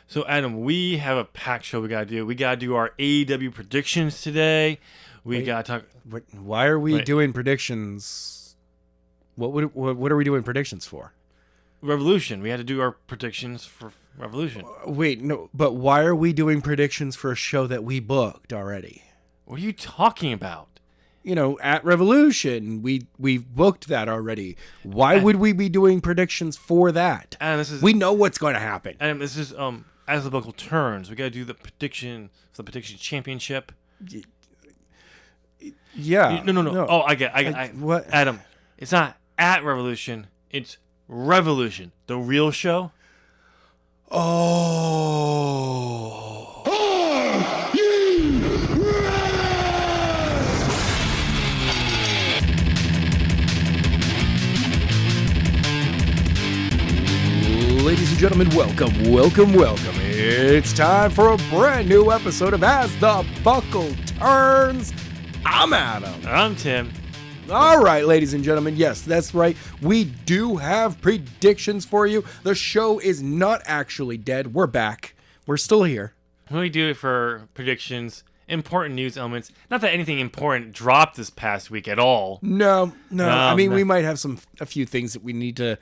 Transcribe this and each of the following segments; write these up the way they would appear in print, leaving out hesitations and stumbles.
So, Adam, we have a packed show we got to do. We got to do our AEW predictions today. We got to talk... Why are we doing predictions? What are we doing predictions for? Revolution. We had to do our predictions for Revolution. But why are we doing predictions for a show that we booked already? What are you talking about? At Revolution, we booked that already. Why would we be doing predictions for that? And we know what's going to happen. And this is as the buckle turns. We got to do the prediction for the prediction championship. Yeah. No. Oh, I get. What? Adam, it's not at Revolution. It's Revolution, the real show. Oh. Ladies and gentlemen, welcome. It's time for a brand new episode of As the Buckle Turns. I'm Adam. I'm Tim. All right, ladies and gentlemen, yes, that's right. We do have predictions for you. The show is not actually dead. We're back. We're still here. We do it for predictions, important news elements. Not that anything important dropped this past week at all. No. I mean, we might have a few things that we need to,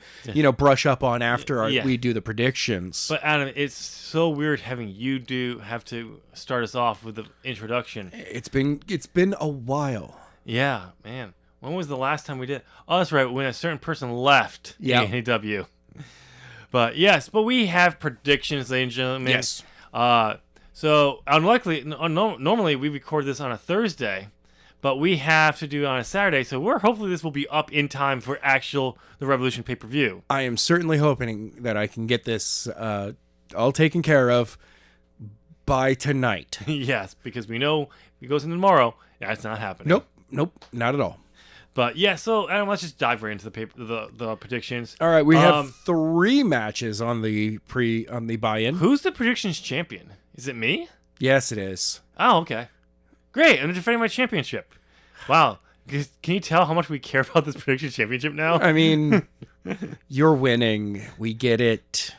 brush up on after we do the predictions. But Adam, it's so weird having you have to start us off with the introduction. It's been a while. Yeah, man. When was the last time we did? Oh, that's right. When a certain person left AEW. But yes, we have predictions, ladies and gentlemen. Yes. So normally we record this on a Thursday, but we have to do it on a Saturday. So hopefully this will be up in time for the Revolution pay-per-view. I am certainly hoping that I can get this all taken care of by tonight. Yes, because we know if it goes into tomorrow, that's not happening. Nope, not at all. But yeah, so Adam, let's just dive right into the predictions. All right, we have 3 matches on the buy-in. Who's the predictions champion? Is it me? Yes, it is. Oh, okay. Great, I'm defending my championship. Wow. Can you tell how much we care about this predictions championship now? I mean, you're winning. We get it.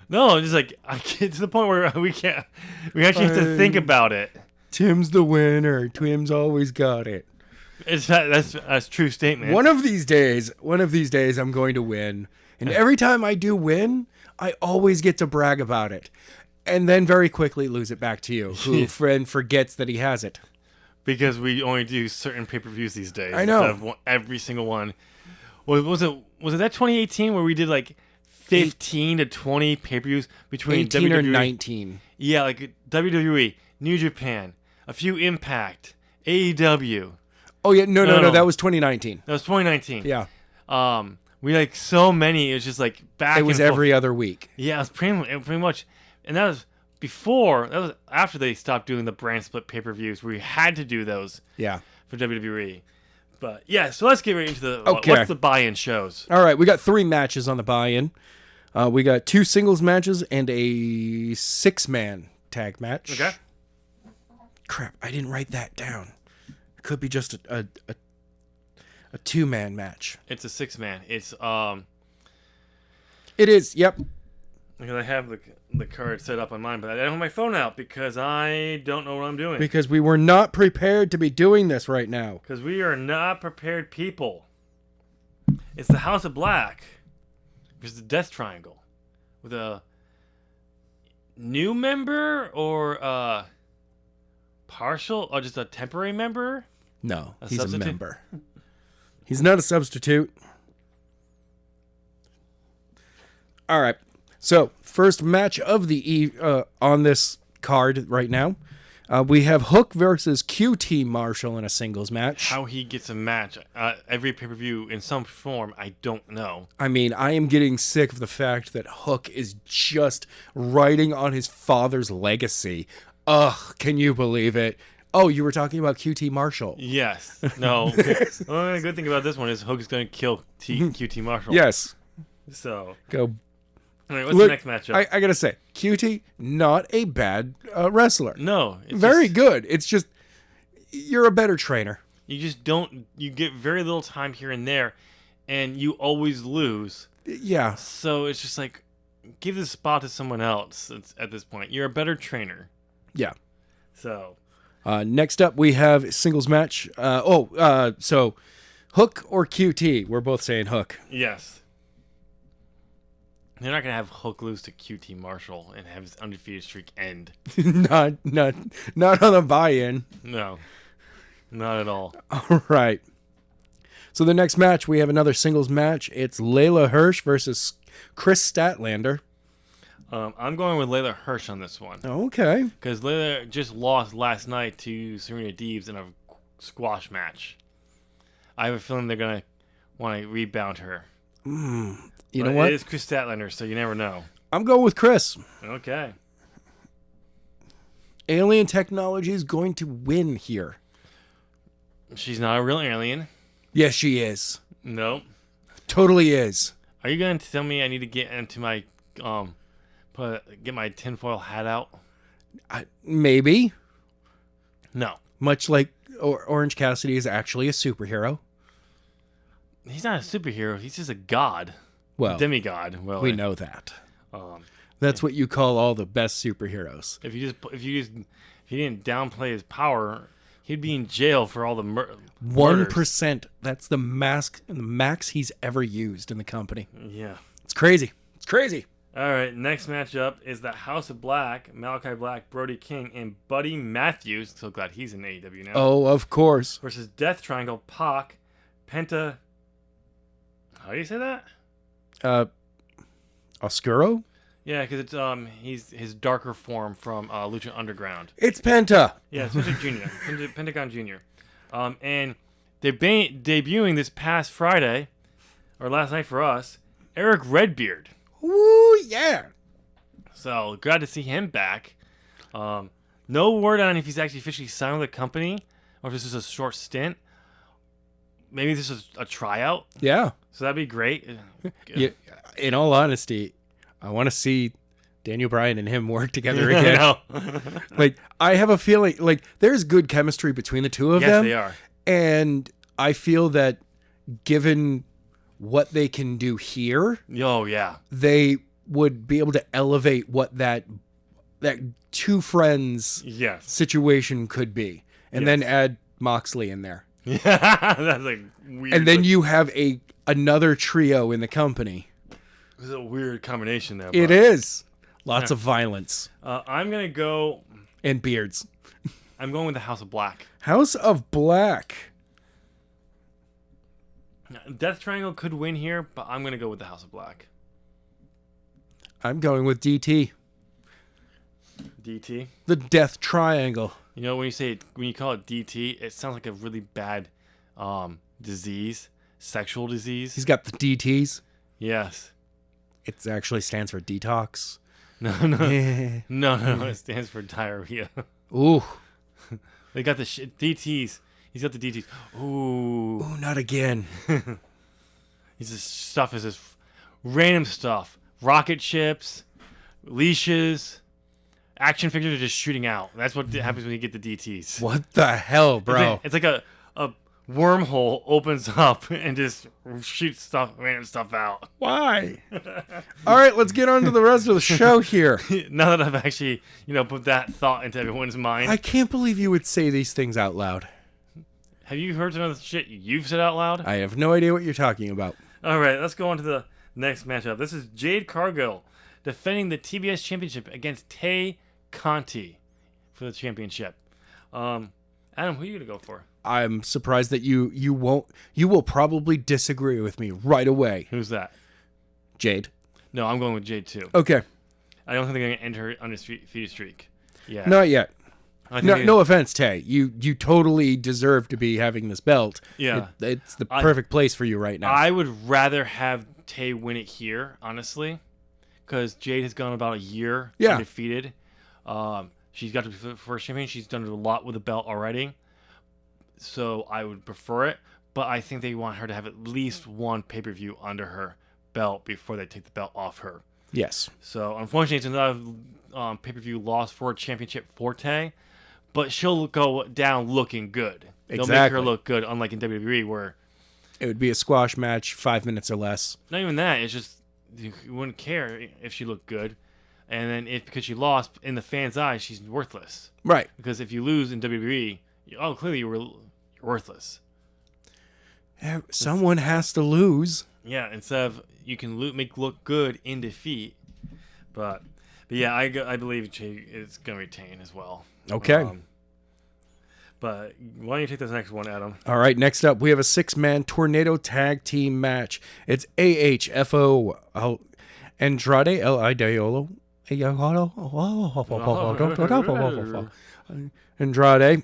No, just like I get to the point where we actually have to think about it. Tim's the winner. Tim's always got it. That's a true statement. One of these days, I'm going to win. And every time I do win, I always get to brag about it. And then very quickly lose it back to you, who forgets that he has it. Because we only do certain pay-per-views these days. I know. Instead of every single one. Was it that 2018 where we did like 15 to 20 pay-per-views between 18 WWE? or 19. Yeah, like WWE, New Japan, a few Impact, AEW. Oh, yeah. No. That was 2019. That was 2019. Yeah. We like so many. It was just like back. It was every other week. Yeah, it was pretty much. And that was after they stopped doing the brand split pay-per-views where we had to do those. Yeah. For WWE. But yeah, so let's get right into what's the buy-in shows. All right, we got 3 matches on the buy-in. We got 2 singles matches and a 6-man tag match. Okay. Crap, I didn't write that down. Could be just a 2-man match. It's a 6-man. It's It is. Yep. Because I have the card set up on mine, but I don't have my phone out because I don't know what I'm doing. Because we were not prepared to be doing this right now. Because we are not prepared people. It's the House of Black versus the Death Triangle with a new member or partial or just a temporary member. No, he's a member. He's not a substitute. All right. So, first match of the on this card right now. We have Hook versus QT Marshall in a singles match. How he gets a match every pay-per-view in some form, I don't know. I mean, I am getting sick of the fact that Hook is just riding on his father's legacy. Ugh, can you believe it? Oh, you were talking about QT Marshall. Yes. No. The only good thing about this one is Hook is going to kill QT Marshall. Yes. So. Go. All right, what's the next matchup? I got to say, QT, not a bad wrestler. No. Very good. It's just, you're a better trainer. You just don't, you get very little time here and there, and you always lose. Yeah. So it's just like, give the spot to someone else at this point. You're a better trainer. Yeah. So, Next up, we have singles match. So Hook or QT? We're both saying Hook. yes. They're not going to have Hook lose to QT Marshall and have his undefeated streak end. not on a buy-in. No. Not at all. All right. So the next match, we have another singles match. It's Layla Hirsch versus Chris Statlander. I'm going with Layla Hirsch on this one. Okay. Because Layla just lost last night to Serena Deebs in a squash match. I have a feeling they're going to want to rebound her. You know what? It is Chris Statlander, so you never know. I'm going with Chris. Okay. Alien technology is going to win here. She's not a real alien. Yes, she is. Nope. Totally is. Are you going to tell me I need to get into my get my tinfoil hat out? Maybe. No. Much like Orange Cassidy is actually a superhero. He's not a superhero. He's just a god. Well, Demigod. Well, we know that. Um, That's what you call all the best superheroes. if he didn't downplay his power, he'd be in jail for all the murders. 1%. That's the max he's ever used in the company. Yeah. It's crazy. It's crazy. All right. Next matchup is the House of Black, Malachi Black, Brody King, and Buddy Matthews. So glad he's in AEW now. Oh, of course. Versus Death Triangle, Pac, Penta. How do you say that? Oscuro? Yeah, because it's he's his darker form from Lucha Underground. It's Penta. Yeah, it's Penta Jr. Pentagon Jr. And they're debuting this past Friday, or last night for us, Eric Redbeard. Woo, yeah. So glad to see him back. No word on if he's actually officially signed with the company, or if this is a short stint. Maybe this is a tryout. Yeah. So that'd be great. Yeah. In all honesty, I want to see Daniel Bryan and him work together again. Like, I have a feeling, like, there's good chemistry between the two of them. Yes, they are. And I feel that given what they can do here, Oh, yeah. they would be able to elevate what that two friends Yes. situation could be. And then add Moxley in there. Yeah, that's like weird. And then you have another trio in the company. It's a weird combination there. It is. Lots of violence. I'm going to go... And beards. I'm going with the House of Black. House of Black. Death Triangle could win here, but I'm going to go with the House of Black. I'm going with DT. DT? The Death Triangle. You know, when you call it DT, it sounds like a really bad disease, sexual disease. He's got the DTs. Yes. It actually stands for detox. No, it stands for diarrhea. Ooh. They got the DTs. He's got the DTs. Ooh. Ooh, not again. He's just stuff is just random stuff. Rocket ships, leashes, action figures are just shooting out. That's what happens when you get the DTs. What the hell, bro? It's like a wormhole opens up and just shoots random stuff out. Why? All right, let's get on to the rest of the show here. Now that I've actually, put that thought into everyone's mind. I can't believe you would say these things out loud. Have you heard some of the shit you've said out loud? I have no idea what you're talking about. All right, let's go on to the next matchup. This is Jade Cargill defending the TBS Championship against Tay Conti for the championship. Adam, who are you gonna go for? I'm surprised that you will probably disagree with me right away. Who's that? Jade. No, I'm going with Jade too. Okay. I don't think they're gonna end her undefeated streak. Yeah. Not yet. No, no offense, Tay. You totally deserve to be having this belt. Yeah. It's the perfect place for you right now. I would rather have Tay win it here, honestly, because Jade has gone about a year undefeated. She's got to be the first champion. She's done a lot with the belt already. So I would prefer it. But I think they want her to have at least one pay-per-view under her belt before they take the belt off her. Yes. So unfortunately, it's another pay-per-view loss for a championship for Tay. But she'll go down looking good. They'll make her look good, unlike in WWE where... It would be a squash match, 5 minutes or less. Not even that. It's just you wouldn't care if she looked good, and then because she lost in the fans' eyes, she's worthless. Right. Because if you lose in WWE, clearly you're worthless. Someone has to lose. Yeah, instead of you can make look good in defeat, but yeah, I believe she is gonna retain as well. Okay. But why don't you take this next one, Adam? All right, next up, we have a 6-man tornado tag team match. It's AHFO Andrade, L-I-D-O-L-O. Andrade,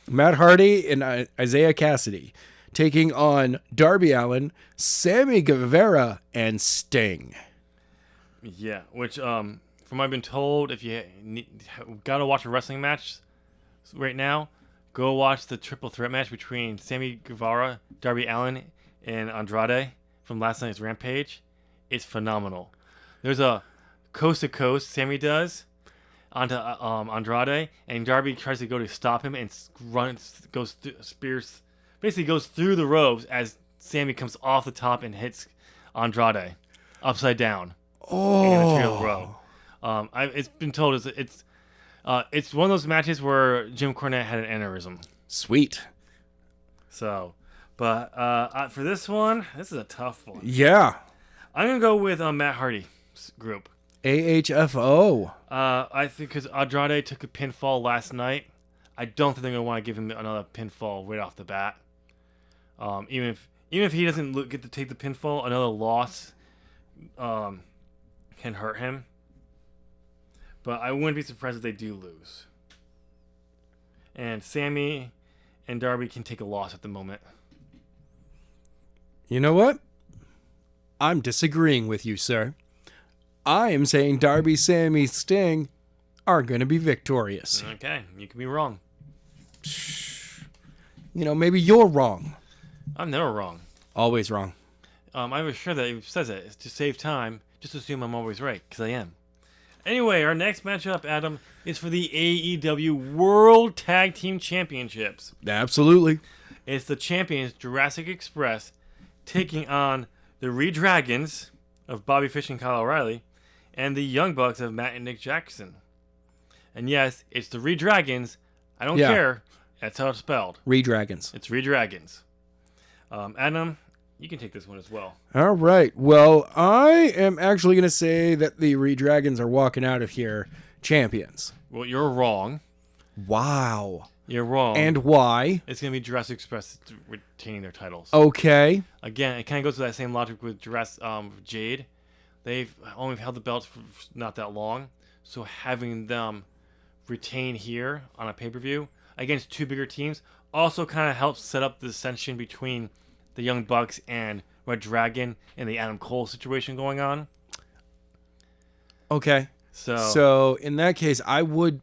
Matt Hardy, and Isaiah Cassidy taking on Darby Allin, Sammy Guevara, and Sting. Yeah, which from what I've been told, if you gotta watch a wrestling match right now, go watch the triple threat match between Sammy Guevara, Darby Allin, and Andrade from last night's Rampage. It's phenomenal. There's a coast to coast Sammy does onto Andrade, and Darby tries to go to stop him and basically goes through the ropes as Sammy comes off the top and hits Andrade upside down. Oh. In a trail row. It's been told it's one of those matches where Jim Cornette had an aneurysm. Sweet. So, but for this one, this is a tough one. Yeah. I'm gonna go with Matt Hardy's group. AHFO. I think because Andrade took a pinfall last night, I don't think they're gonna want to give him another pinfall right off the bat. Even if he doesn't get to take the pinfall, another loss can hurt him. But I wouldn't be surprised if they do lose. And Sammy and Darby can take a loss at the moment. You know what? I'm disagreeing with you, sir. I am saying Darby, Sammy, Sting are going to be victorious. Okay, you can be wrong. You know, maybe you're wrong. I'm never wrong. Always wrong. I was sure that it says it. It's to save time. Just assume I'm always right, because I am. Anyway, our next matchup, Adam, is for the AEW World Tag Team Championships. Absolutely. It's the champions, Jurassic Express, taking on the Redragons of Bobby Fish and Kyle O'Reilly, and the Young Bucks of Matt and Nick Jackson. And yes, it's the Redragons. I don't care. That's how it's spelled. Redragons. It's Redragons. Adam, you can take this one as well. All right. Well, I am actually going to say that the Redragons are walking out of here champions. Well, you're wrong. Wow. You're wrong. And why? It's going to be Jurassic Express retaining their titles. Okay. Again, it kind of goes to that same logic with Jade. They've only held the belts for not that long. So having them retain here on a pay-per-view against two bigger teams also kind of helps set up the dissension between the Young Bucks and Red Dragon and the Adam Cole situation going on. Okay. So in that case, I would...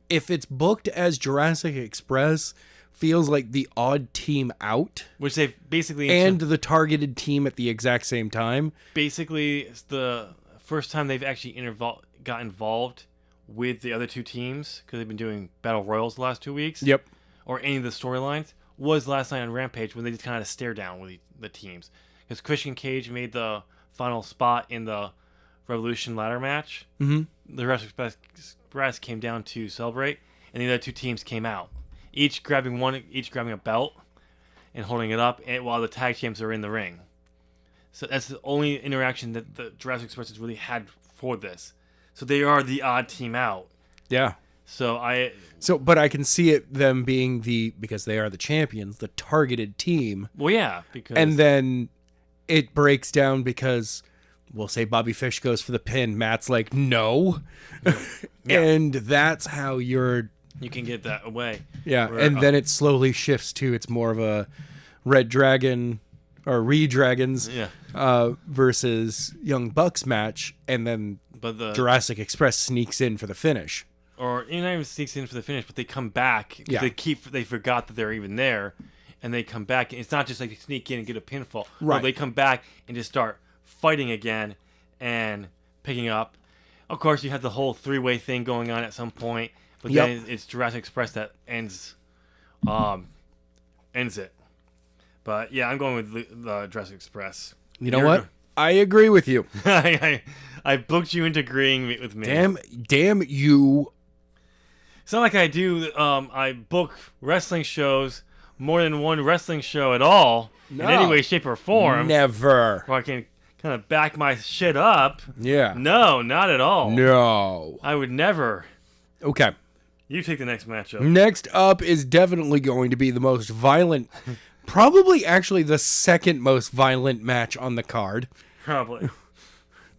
If it's booked as Jurassic Express, feels like the odd team out. Which they've basically... And the targeted team at the exact same time. Basically, it's the first time they've actually got involved with the other two teams, because they've been doing Battle Royals the last 2 weeks. Yep. Or any of the storylines, was last night on Rampage when they just kind of stare down with the teams. Because Christian Cage made the final spot in the Revolution ladder match. Mm-hmm. The Jurassic Express came down to celebrate, and the other two teams came out, each grabbing a belt and holding it up, while the tag champs are in the ring. So that's the only interaction that the Jurassic Express has really had for this. So they are the odd team out. Yeah. But I can see them being because they are the champions, the targeted team. Well, yeah, and then it breaks down because we'll say Bobby Fish goes for the pin. Matt's like, no. Yeah. And that's how you can get that away. Yeah. And then it slowly shifts to, it's more of a Red Dragon or Redragons versus Young Bucks match. And then Jurassic Express sneaks in for the finish. Or not even sneaks in for the finish, but they come back. Yeah. They forgot that they're even there, and they come back. It's not just like they sneak in and get a pinfall. Right. No, they come back and just start fighting again and picking up. Of course, you have the whole three-way thing going on at some point, but then it's Jurassic Express that ends it. But yeah, I'm going with the Jurassic Express. You know what? I agree with you. I booked you into agreeing with me. Damn you. It's not like I do. I book wrestling shows more than one wrestling show at all in any way, shape, or form. Never. Where I can kind of back my shit up. Yeah. No, not at all. No. I would never. Okay. You take the next matchup. Next up is definitely going to be the most violent, probably actually the second most violent match on the card. Probably.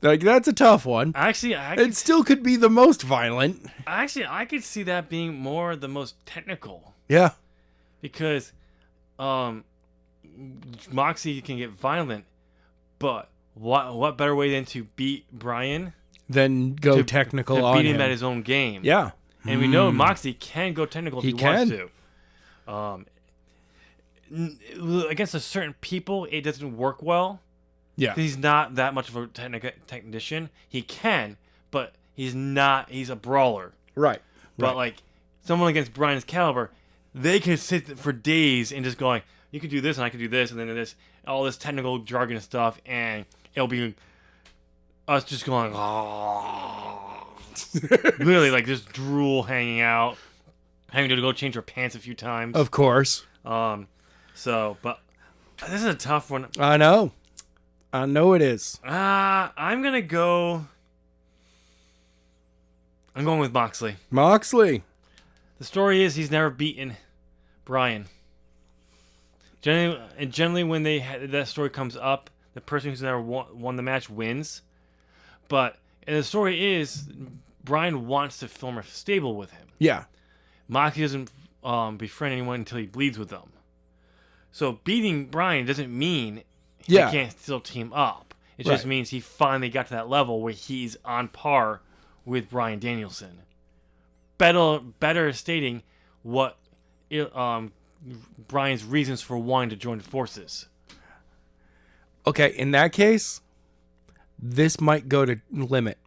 Like, that's a tough one. Actually, It still could be the most violent. Actually, I could see that being more the most technical. Yeah. Because Moxie can get violent, but what better way than to beat Brian? Then go technical on him. Beat him at his own game. Yeah. And we know Moxie can go technical if he wants to. Against a certain people, it doesn't work well. Yeah. He's not that much of a technician. He can, but he's not. He's a brawler. Right. But like someone against Brian's caliber, they can sit for days and just going, you can do this and I can do this and then this, all this technical jargon and stuff, and it'll be us just going, literally like just drool hanging out, having to go change our pants a few times. Of course. But this is a tough one. I know it is. I'm going with Moxley. Moxley. The story is he's never beaten Brian. Generally when that story comes up, the person who's never won the match wins. But the story is Brian wants to form a stable with him. Yeah. Moxley doesn't befriend anyone until he bleeds with them. So beating Brian doesn't mean he can't still team up. It just means he finally got to that level where he's on par with Bryan Danielson. Better stating what Brian's reasons for wanting to join forces. Okay, in that case, this might go to limit.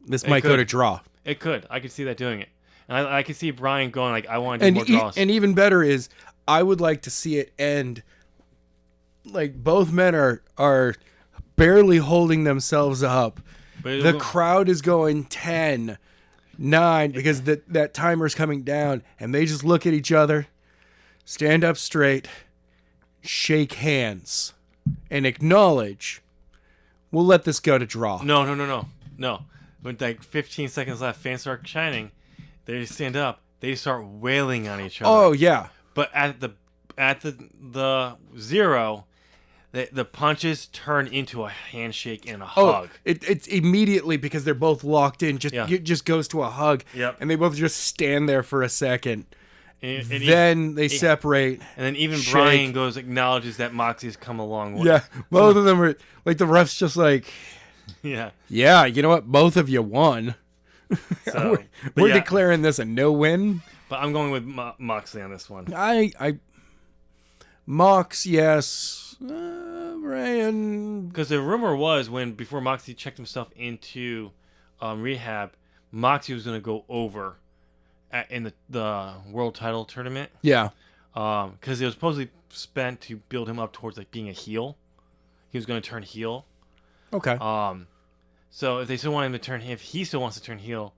This might go to draw. It could. I could see that doing it. And I could see Brian going like, I want to do more draws. And even better is, I would like to see it end like both men are barely holding themselves up. The crowd is going 10, 9, because that timer's coming down, and they just look at each other, stand up straight, shake hands, and acknowledge, we'll let this go to draw. No. When like 15 seconds left, fans start shining, they stand up, they start wailing on each other. Oh, yeah. But at the zero, the punches turn into a handshake and a hug. It's immediately, because they're both locked in. It just goes to a hug. Yep. And they both just stand there for a second. And then they separate. And then even Brian acknowledges that Moxie's come a long way. Yeah. Both of them are like, the ref's just like, yeah, you know what? Both of you won. So, we're declaring this a no-win. But I'm going with Moxley on this one. Mox, yes. Brian. Because the rumor was before Moxley checked himself into rehab, Moxley was going to go over in the world title tournament. Yeah. Because it was supposedly spent to build him up towards like being a heel. He was going to turn heel. Okay. So if he still wants to turn heel,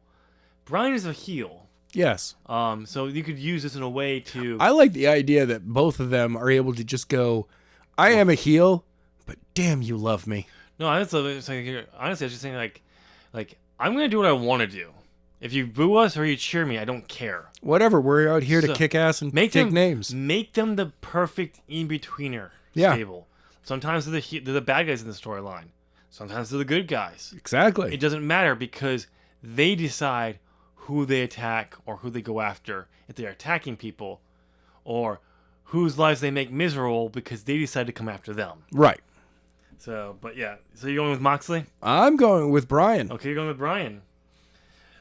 Brian is a heel. Yes. So you could use this in a way to. I like the idea that both of them are able to just go, I am a heel, but damn, you love me. No, honestly, I was just saying like I'm gonna do what I want to do. If you boo us or you cheer me, I don't care. Whatever. We're out here to kick ass and take names. Make them the perfect in-betweener stable. Sometimes they're the bad guys in the storyline. Sometimes they're the good guys. Exactly. It doesn't matter because they decide who they attack or who they go after if they're attacking people, or whose lives they make miserable because they decide to come after them. Right. So you're going with Moxley? I'm going with Brian. Okay, you're going with Brian.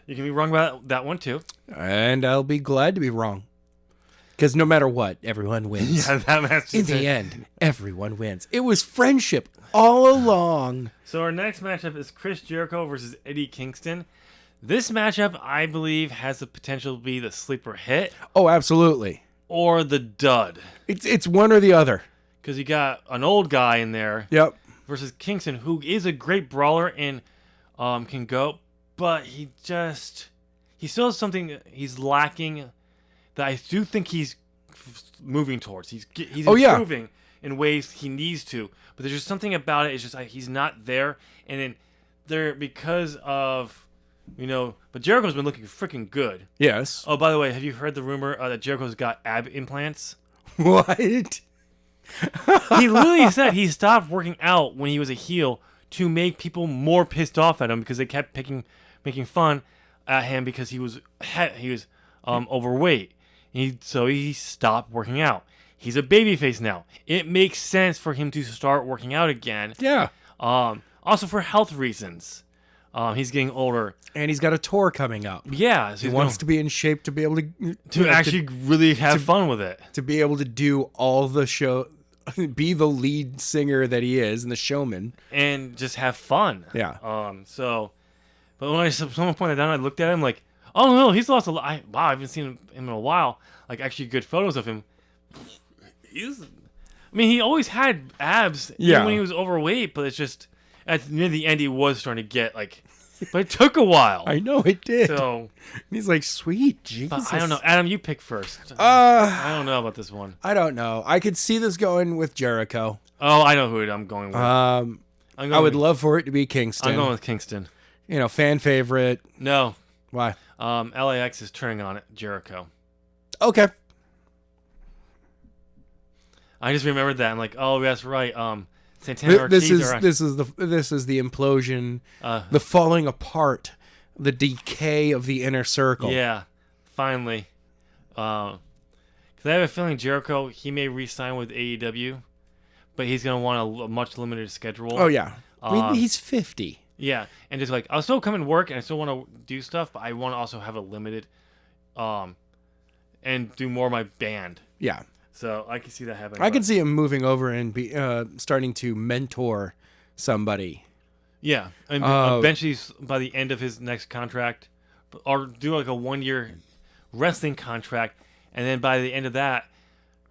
You can be wrong about that one too. And I'll be glad to be wrong. Because no matter what, everyone wins. Yeah, that match. In the end, everyone wins. It was friendship all along. So our next matchup is Chris Jericho versus Eddie Kingston. This matchup, I believe, has the potential to be the sleeper hit. Oh, absolutely. Or the dud. It's one or the other. Because you got an old guy in there. Yep. versus Kingston, who is a great brawler and can go, but he still has something he's lacking that I do think he's moving towards. He's improving in ways he needs to, but there's just something about it. It's just like he's not there, and then there because of but Jericho's been looking freaking good. Yes. Oh, by the way, have you heard the rumor that Jericho's got ab implants? What? He literally said he stopped working out when he was a heel to make people more pissed off at him because they kept making fun at him because he was overweight. So he stopped working out. He's a babyface now. It makes sense for him to start working out again. Yeah. Also for health reasons. He's getting older. And he's got a tour coming up. Yeah. So he wants to be in shape to be able to actually really have fun with it. To be able to do all the show, be the lead singer that he is and the showman. And just have fun. Yeah. But when someone pointed out, I looked at him like, oh no, he's lost a lot. Wow, I haven't seen him in a while. Like actually good photos of him. He always had abs even when he was overweight, but it's just near the end he was starting to get like, but it took a while. I know it did. So he's like, sweet Jesus. I don't know. Adam, you pick first. I don't know about this one. I don't know. I could see this going with Jericho. Oh, I know who I'm going with. I would love for it to be Kingston. I'm going with Kingston. Fan favorite. No. Why? LAX is turning on it. Jericho. Okay. I just remembered that. I'm like, oh, that's right. Santana this Ortiz is the implosion, the falling apart, the decay of the inner circle. Yeah, finally. Because I have a feeling Jericho, he may re-sign with AEW, but he's gonna want a much limited schedule. Oh yeah, he's 50. Yeah, and just like I'll still come and work, and I still want to do stuff, but I want to also have a limited, and do more of my band. Yeah. So I can see that happening. I can see him moving over and be starting to mentor somebody. Yeah, and eventually by the end of his next contract, or do like a 1-year wrestling contract, and then by the end of that,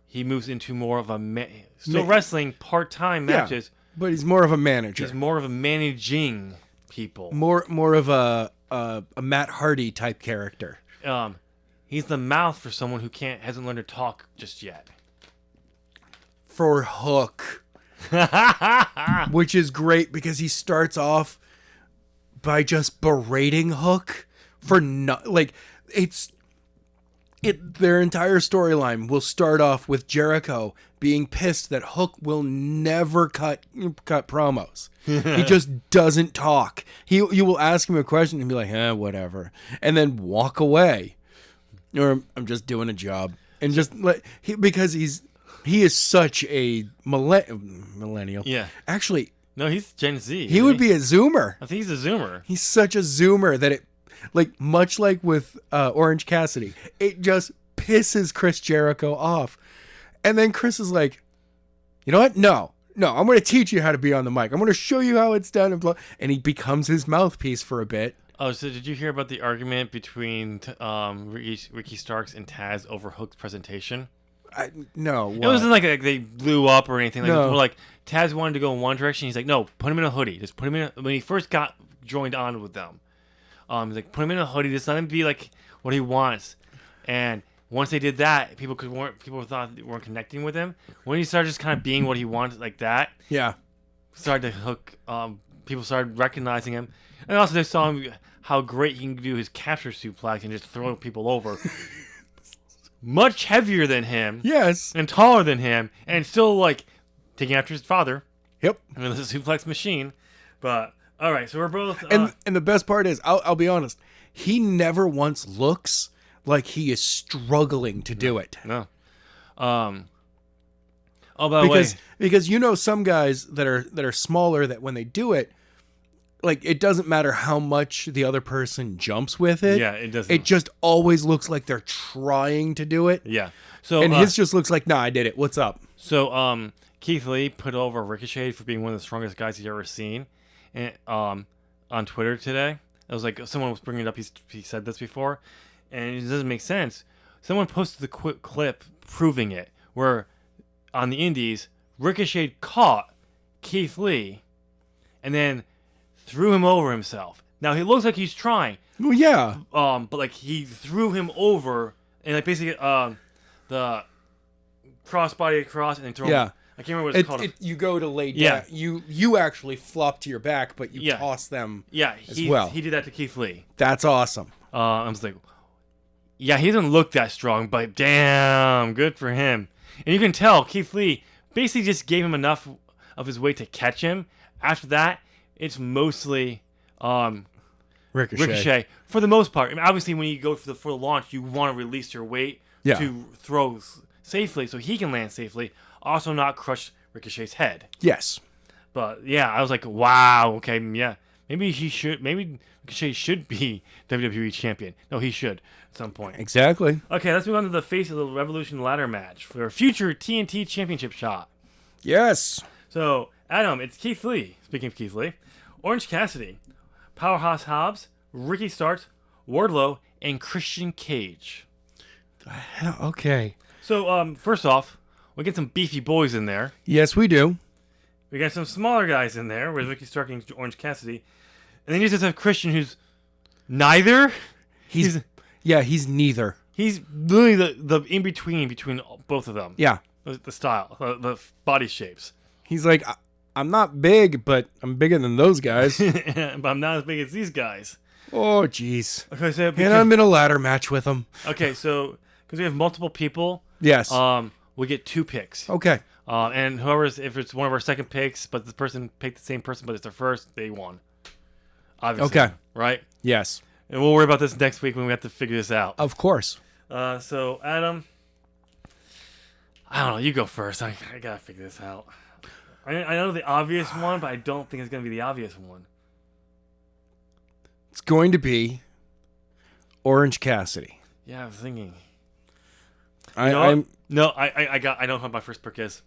he moves into more of a still wrestling part-time matches. But he's more of a manager. He's more of a managing people. More of a Matt Hardy type character. He's the mouth for someone who hasn't learned to talk just yet. For Hook. Which is great because he starts off by just berating Hook for their entire storyline will start off with Jericho being pissed that Hook will never cut promos. He just doesn't talk. You will ask him a question and be like, whatever, and then walk away. Or I'm just doing a job, and just because he is such a millennial. Yeah. Actually, no, he's Gen Z. He would be a Zoomer. I think he's a Zoomer. He's such a Zoomer that it, much like with Orange Cassidy, it just pisses Chris Jericho off. And then Chris is like, you know what? No, I'm going to teach you how to be on the mic. I'm going to show you how it's done. And he becomes his mouthpiece for a bit. Oh, so did you hear about the argument between Ricky Starks and Taz over Hook's presentation? No. What? It wasn't like they blew up or anything. No. Like Taz wanted to go in one direction. He's like, no, put him in a hoodie. Just put him in when he first got joined on with them. He's like, put him in a hoodie. Just let him be like what he wants. And once they did that, people thought they weren't connecting with him. When he started just kind of being what he wanted like that, started to hook. People started recognizing him, and also they saw him how great he can do his capture suplex and just throw people over. Much heavier than him, yes, and taller than him, and still like taking after his father. Yep, I mean, this is a suplex machine. But all right, so we're both. And the best part is, I'll be honest, he never once looks like he is struggling to do it. No. Oh, by the way, because some guys that are smaller, that when they do it, like, it doesn't matter how much the other person jumps with it. Yeah, it doesn't. It just always looks like they're trying to do it. Yeah. So and his just looks like, nah, I did it. What's up? So Keith Lee put over Ricochet for being one of the strongest guys he's ever seen, and on Twitter today. It was like someone was bringing it up. He said this before, and it doesn't make sense. Someone posted the quick clip proving it, where on the Indies, Ricochet caught Keith Lee and then threw him over himself. Now he looks like he's trying. Well, yeah. But like he threw him over and like basically the crossbody across and then throw him. I can't remember what it's called. You go to lay down. You actually flop to your back, but you toss them. Yeah, as well. He did that to Keith Lee. That's awesome. I was like, yeah, he doesn't look that strong, but damn, good for him. And you can tell Keith Lee basically just gave him enough of his weight to catch him. After that, it's mostly Ricochet for the most part. I mean, obviously, when you go for the launch, you want to release your weight to throw safely so he can land safely. Also, not crush Ricochet's head. Yes. But yeah, I was like, wow, okay, yeah. Maybe Ricochet should be WWE champion. No, he should at some point. Exactly. Okay, let's move on to the face of the Revolution ladder match for a future TNT championship shot. Yes. So, Adam, it's Keith Lee. Speaking of Keith Lee, Orange Cassidy, Powerhouse Hobbs, Ricky Starks, Wardlow, and Christian Cage. Okay. So, first off, we get some beefy boys in there. Yes, we do. We got some smaller guys in there with Ricky Starks and Orange Cassidy. And then you just have Christian, who's neither. He's neither. He's literally the in-between both of them. Yeah. The style, the body shapes. He's like, I'm not big, but I'm bigger than those guys. But I'm not as big as these guys. Oh, jeez. Okay, so and I'm in a ladder match with them. Okay, so because we have multiple people, yes, we get 2 picks. Okay. And if it's one of our second picks, but the person picked the same person, but it's their first, they won. Obviously. Okay. Right? Yes. And we'll worry about this next week when we have to figure this out. Of course. So, Adam, I don't know. You go first. I gotta figure this out. I know the obvious one, but I don't think it's gonna be the obvious one. It's going to be Orange Cassidy. Yeah, I was thinking. I don't know what my first pick is.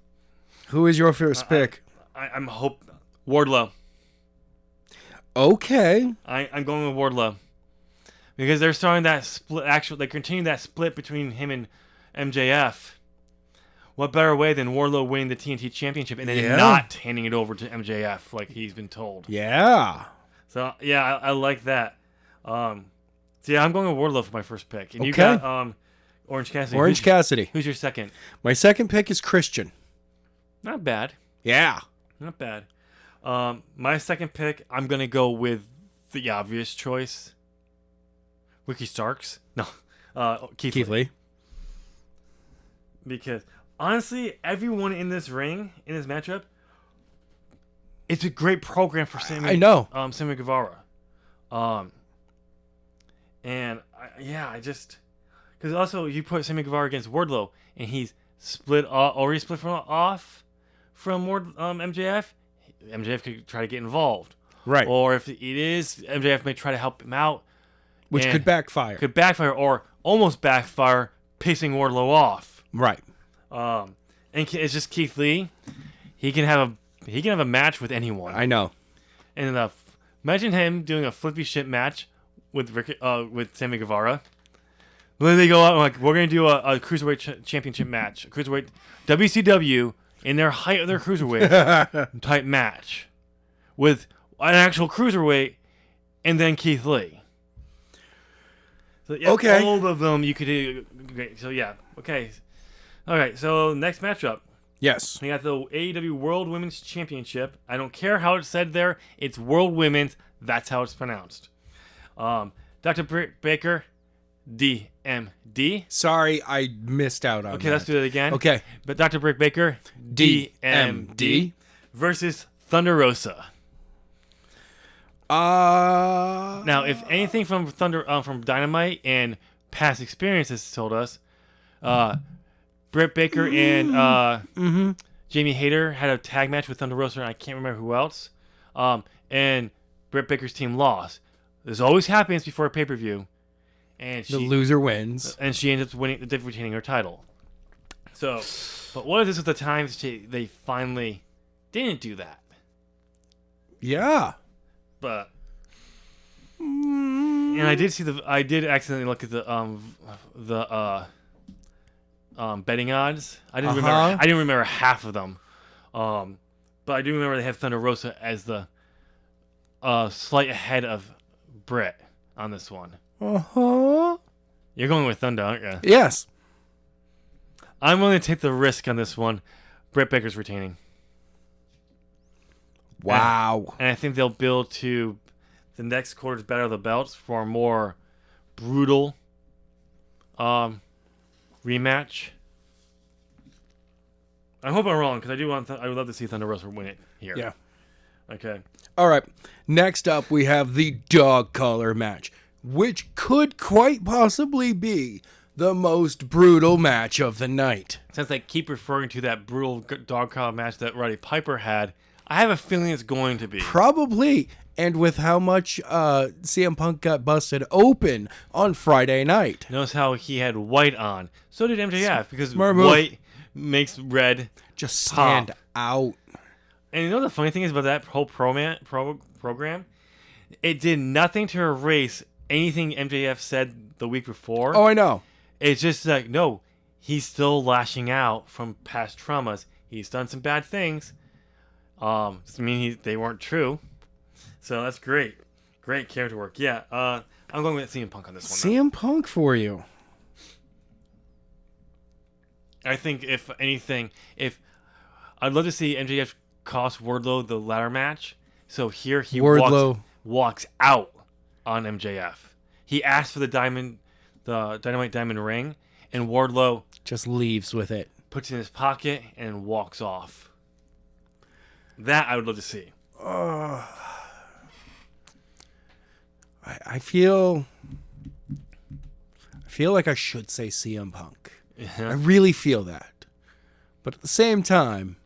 Who is your first pick? I'm Wardlow. Okay. I'm going with Wardlow because they're starting that split. Actually, they continue that split between him and MJF. What better way than Wardlow winning the TNT Championship and then not handing it over to MJF like he's been told? Yeah. So yeah, I like that. So yeah, I'm going with Wardlow for my first pick, and you got Orange Cassidy. Orange Cassidy. Who's your second? My second pick is Christian. Not bad. Yeah. Not bad. My second pick, I'm gonna go with the obvious choice. Ricky Starks. No. Keith Lee. Because honestly, everyone in this ring, in this matchup, it's a great program for Sammy. I know. Sammy Guevara. Because also you put Sammy Guevara against Wardlow, and he's split off from MJF. MJF could try to get involved, right? Or if it is, MJF may try to help him out, which could backfire. Or almost backfire, pissing Wardlow off. Right. And it's just Keith Lee. He can have a match with anyone. I know. And imagine him doing a flippy shit match with Sammy Guevara. Then they go out and like, we're gonna do a cruiserweight championship match, a cruiserweight WCW in their height of their cruiserweight type match with an actual cruiserweight, and then Keith Lee. So yeah, all of them you could do. Okay, so yeah, okay. All right, so next matchup. Yes. We got the AEW World Women's Championship. I don't care how it's said there. It's World Women's. That's how it's pronounced. Dr. Britt Baker, DMD. Sorry, I missed out on that. Okay, let's do it again. Okay. But Dr. Britt Baker, DMD. Versus Thunder Rosa. Now, if anything from from Dynamite and past experiences told us, Britt Baker and Jamie Hayter had a tag match with Thunder Rosa, and I can't remember who else. And Britt Baker's team lost. This always happens before a pay-per-view, and the loser wins, and she ends up retaining her title. So, but what if this was the time they finally didn't do that? Yeah. But and I did accidentally look at the betting odds. I didn't remember half of them. But I do remember they have Thunder Rosa as the a slight ahead of Britt on this one. Uh-huh. You're going with Thunder, aren't you? Yes. I'm willing to take the risk on this one. Britt Baker's retaining. Wow. And I think they'll build to the next quarter's Battle of the Belts for a more brutal rematch. I hope I'm wrong, because I would love to see Thunder Rosa win it here. Yeah. Okay. All right. Next up, we have the dog collar match, which could quite possibly be the most brutal match of the night. Since they keep referring to that brutal dog collar match that Roddy Piper had, I have a feeling it's going to be. Probably. And with how much CM Punk got busted open on Friday night. Notice how he had white on. So did MJF, because Smart move. white makes red Just stand pop. out. And you know the funny thing is about that whole program? It did nothing to erase anything MJF said the week before. Oh, I know. It's just like, no, he's still lashing out from past traumas. He's done some bad things. Doesn't mean they weren't true. So that's great. Great character work. Yeah, I'm going with CM Punk on this one. CM Punk for you. I think if anything, I'd love to see MJF cost Wardlow the ladder match. So here he walks out on MJF. He asked for the Dynamite Diamond ring, and Wardlow just leaves with it. Puts it in his pocket and walks off. That I would love to see. I feel like I should say CM Punk. Yeah. I really feel that. But at the same time,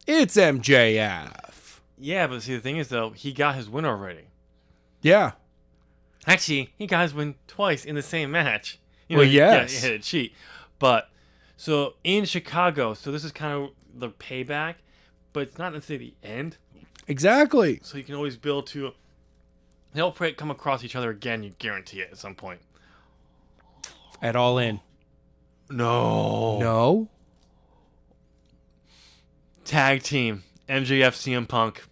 it's MJF. Yeah, but see, the thing is, though, he got his win already. Yeah. Actually, he got his win twice in the same match. Well, yes. Yeah, he had a cheat. But, so, in Chicago, so this is kind of the payback, but it's not necessarily the end. Exactly. So you can always build to... They'll probably come across each other again, you guarantee it, at some point. At All In. No. Tag team. MJF, CM Punk.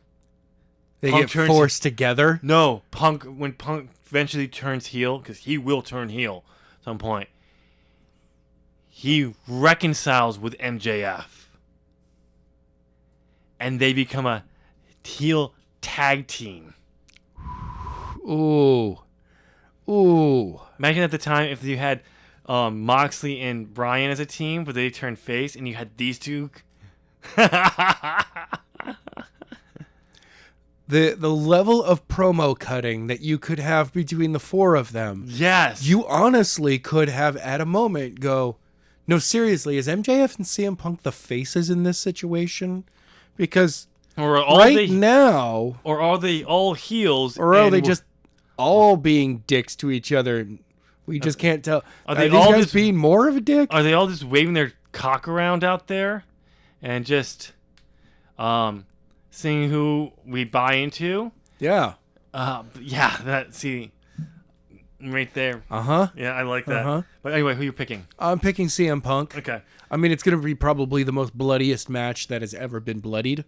They Punk get forced together? No. When Punk eventually turns heel, because he will turn heel at some point, he reconciles with MJF. And they become a heel tag team. Ooh. Imagine at the time if you had Moxley and Bryan as a team, but they turned face, and you had these two. The level of promo cutting that you could have between the four of them. Yes. You honestly could have at a moment go, no, seriously, is MJF and CM Punk the faces in this situation? Because or all now... Or are they all heels? Or are they just all being dicks to each other? We just can't tell. Are they these all guys just being more of a dick? Are they all just waving their cock around out there? And just seeing who we buy into? Yeah. See, right there. Uh-huh. Yeah, I like that. Uh-huh. But anyway, who are you picking? I'm picking CM Punk. Okay. I mean, it's going to be probably the most bloodiest match that has ever been bloodied.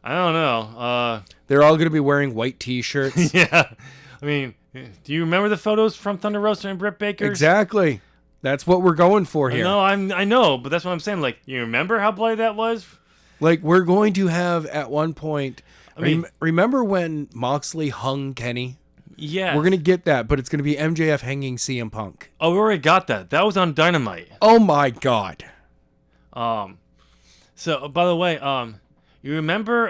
I don't know. They're all going to be wearing white T-shirts. Yeah. I mean, do you remember the photos from Thunder Rosa and Britt Baker? Exactly. That's what we're going for here. No, I know, but that's what I'm saying. Like, you remember how bloody that was? Like, we're going to have at one point... remember when Moxley hung Kenny? Yeah. We're going to get that, but it's going to be MJF hanging CM Punk. Oh, we already got that. That was on Dynamite. Oh, my God. So, by the way, you remember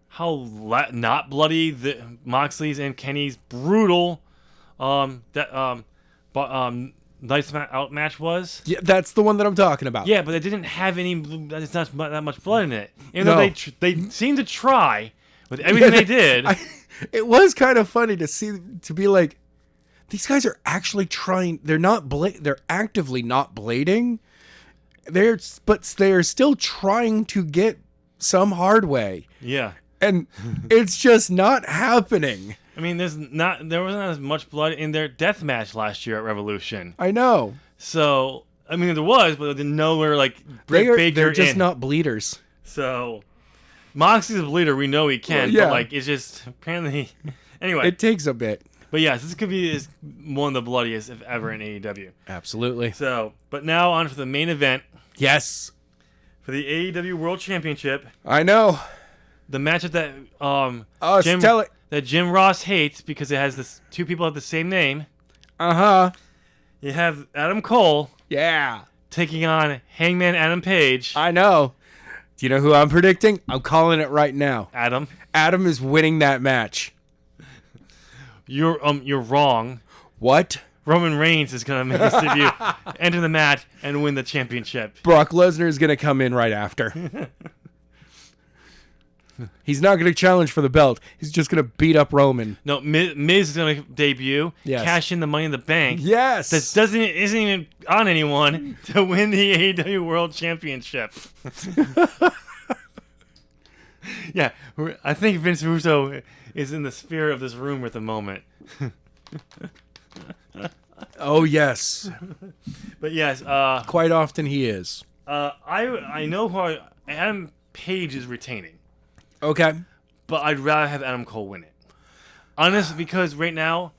how not bloody the Moxley's and Kenny's brutal Nights Out match was? Yeah, that's the one that I'm talking about. Yeah, but it didn't have any. There's not that much blood in it. Even though they seemed to try with everything they did. It was kind of funny to be like, these guys are actually trying. They're not. They're actively not blading. But they're still trying to get some hard way. Yeah. And it's just not happening. I mean, there wasn't as much blood in their death match last year at Revolution. I know. So, I mean, there was, but I didn't know where, like, Britt Baker they're just not bleeders. So, Moxley's a leader. We know he can, Well, yeah. but like it's just apparently. Anyway, It takes a bit. but yes, this could be one of the bloodiest if ever in AEW. Absolutely. So, but now on for the main event Yes. for the AEW World Championship. I know. The matchup that Tell it. that Jim Ross hates because it has this two people have the same name. Uh-huh. You have Adam Cole Yeah. taking on Hangman Adam Page. I know. Do you know who I'm predicting? I'm calling it right now. Adam, Adam is winning that match. you're wrong. What? Roman Reigns is gonna make his debut, enter the match, and win the championship. Brock Lesnar is going to come in right after. He's not going to challenge for the belt. He's just going to beat up Roman. No, Miz is gonna debut, Yes. cash in the Money in the Bank. Yes. That isn't even on anyone to win the AEW World Championship. Yeah, I think Vince Russo is in the spirit of this room at the moment. Oh, yes. But yes, Quite often he is. I know who Adam Page is retaining, Okay. but I'd rather have Adam Cole win it. Honestly, because right now,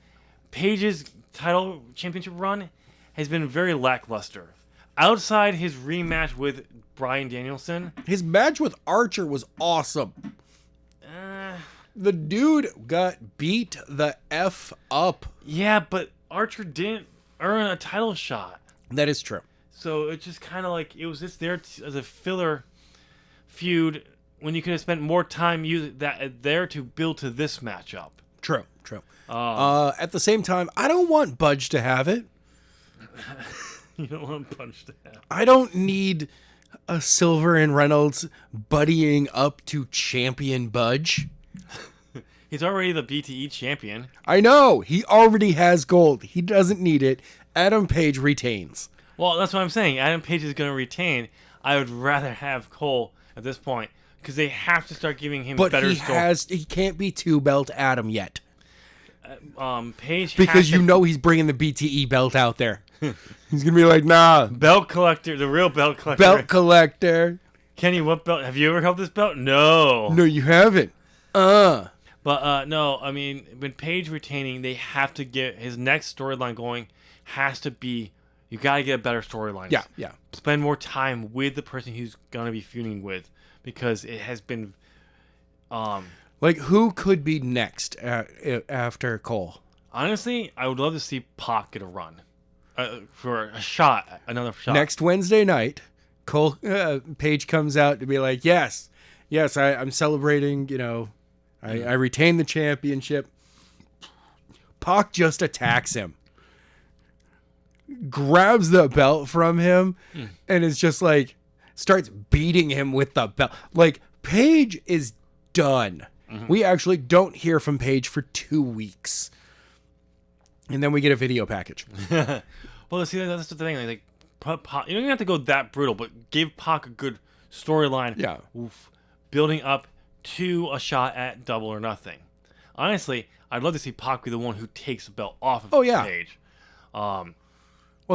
Page's title championship run has been very lackluster. Outside his rematch with Bryan Danielson, His match with Archer was awesome. The dude got beat the F up. yeah, but Archer didn't earn a title shot. That is true. So it's just kind of like it was just there as a filler feud when you could have spent more time using that there to build to this matchup. True. At the same time, I don't want Budge to have it. You don't want Punch to have. I don't need a Silver and Reynolds buddying up to champion Budge. He's already the BTE champion. I know. He already has gold. He doesn't need it. Adam Page retains. Well, that's what I'm saying. Adam Page is going to retain. I would rather have Cole at this point because they have to start giving him But better he can't be two belt Adam yet. Page Because has you to- know he's bringing the BTE belt out there. He's going to be like, nah, belt collector, the real belt collector. belt collector. Kenny, what belt? Have you ever held this belt? No. No, you haven't. But no, I mean, when Page retaining, they have to get his next storyline going. Has to be, you got to get a better storyline. Yeah. Spend more time with the person he's gonna be feuding with, because it has been, Like, who could be next after Cole? honestly, I would love to see Pac get a run, for a shot, another shot. Next Wednesday night, Cole Page comes out to be like, yes, I'm celebrating, I retained the championship. Pac just attacks him, grabs the belt from him, and is just like, starts beating him with the belt. Like, Page is done. We actually don't hear from Page for 2 weeks. And then we get a video package. Well, see, that's the thing. Like, Pac, you don't even have to go that brutal, but give Pac a good storyline. Yeah. Building up to a shot at Double or Nothing. Honestly, I'd love to see Pac be the one who takes the belt off of Page. Well,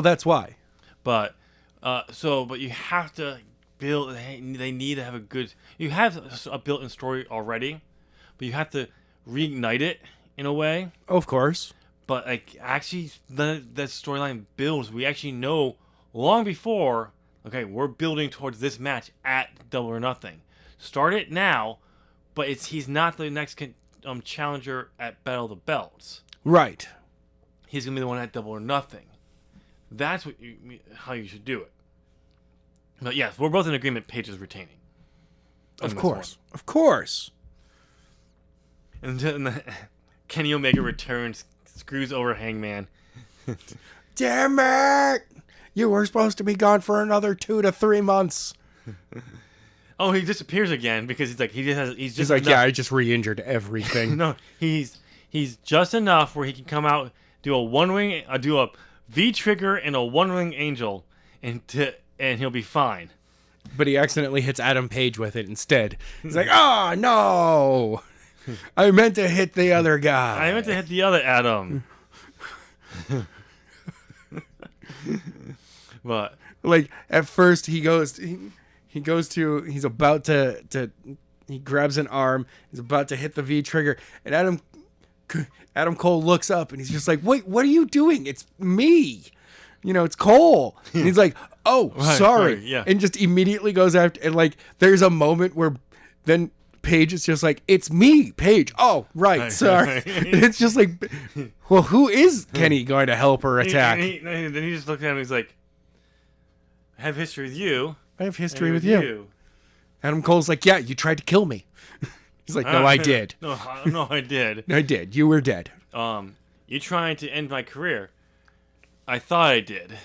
that's why. But you have to build. They need to have a good. You have a built-in story already, but you have to reignite it in a way. Of course. But like actually, that storyline builds. We actually know long before. Okay, we're building towards this match at Double or Nothing. Start it now, but he's not the next challenger at Battle of the Belts. Right. He's gonna be the one at Double or Nothing. That's how you should do it. But yes, we're both in agreement. Page is retaining. Of course. And then Kenny Omega returns, screws over Hangman. Damn it! You were supposed to be gone for another 2 to 3 months. Oh, he disappears again because he's just like, enough. yeah, I just re-injured everything. No, he's just enough where he can come out, do a V trigger and a one wing angel, and he'll be fine. But he accidentally hits Adam Page with it instead. He's like, oh, no! I meant to hit the other guy. I meant to hit the other Adam. But like, at first he's about to He grabs an arm. He's about to hit the V trigger, and Adam Cole looks up, and he's just like, "Wait, what are you doing? It's me. It's Cole." And he's like, "Oh, sorry." Yeah. And just immediately goes after. And like, there's a moment where then Paige is just like, "It's me, Paige." "Oh, right, sorry." And it's just like, well, who is Kenny going to help her attack? Then he just looked at him. He's like, "I have history with you. I have history with you. Adam Cole's like, "Yeah, you tried to kill me." He's like, "No, I did. No, I did. I did. You were dead." You trying to end my career? I thought I did."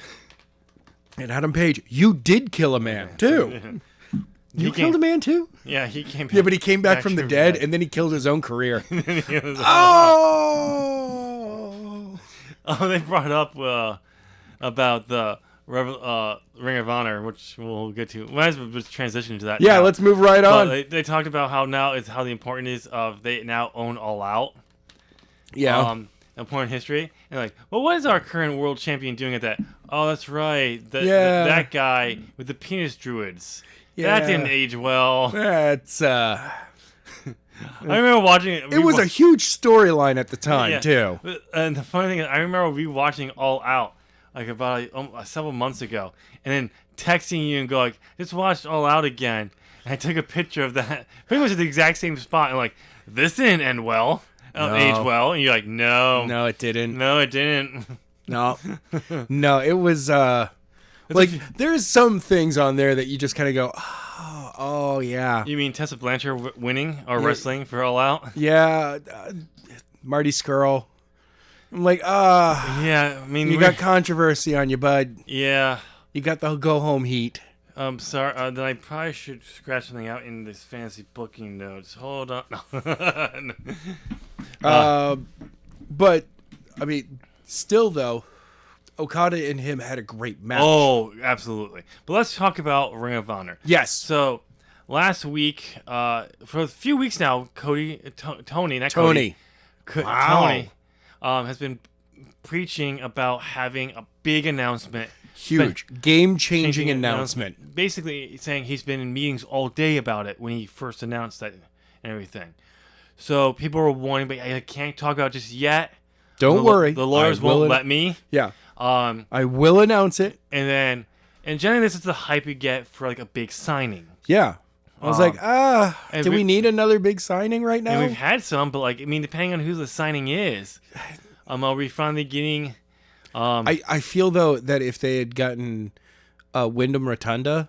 And Adam Page, "You did kill a man too. You killed a man too?" Yeah, he came back. Yeah, but he came back from the dead, and then he killed his own career. Oh! Oh, they brought up about the Ring of Honor, which we'll get to. Might as well just transition to that. Yeah, now. let's move right on. They talked about how the importance of they now own All Out. Yeah. Important history. And like, well, what is our current world champion doing at that? Oh, that's right. That guy with the penis druids. Yeah. That didn't age well. That's I remember watching it. It was a huge storyline at the time, too. And the funny thing is, I remember rewatching All Out like about several months ago, and then texting you and go like, "Just watched All Out again." And I took a picture of that, pretty much at the exact same spot, and like, this didn't end well, age well, and you're like, no, it didn't. No, it didn't. No, no, it was like there's some things on there that you just kind of go, oh yeah. You mean Tessa Blanchard winning or wrestling for All Out? Yeah, Marty Scurll. I'm like, yeah. I mean, you got controversy on you, bud. Yeah, you got the go home heat. I'm sorry. Then I probably should scratch something out in this fantasy booking notes. Hold on. But I mean, still though, Okada and him had a great match. Oh, absolutely. But let's talk about Ring of Honor. Yes. So last week, for a few weeks now, Tony has been preaching about having a big announcement. Huge, game-changing announcement. Basically saying he's been in meetings all day about it when he first announced that and everything. So people were warning, but I can't talk about it just yet. Don't worry. The lawyers won't let me. Yeah. I will announce it. And generally this is the hype you get for like a big signing. Yeah. I was like, do we need another big signing right now? And we've had some, but like, I mean, depending on who the signing is, are we finally getting... I feel, though, that if they had gotten Wyndham Rotunda,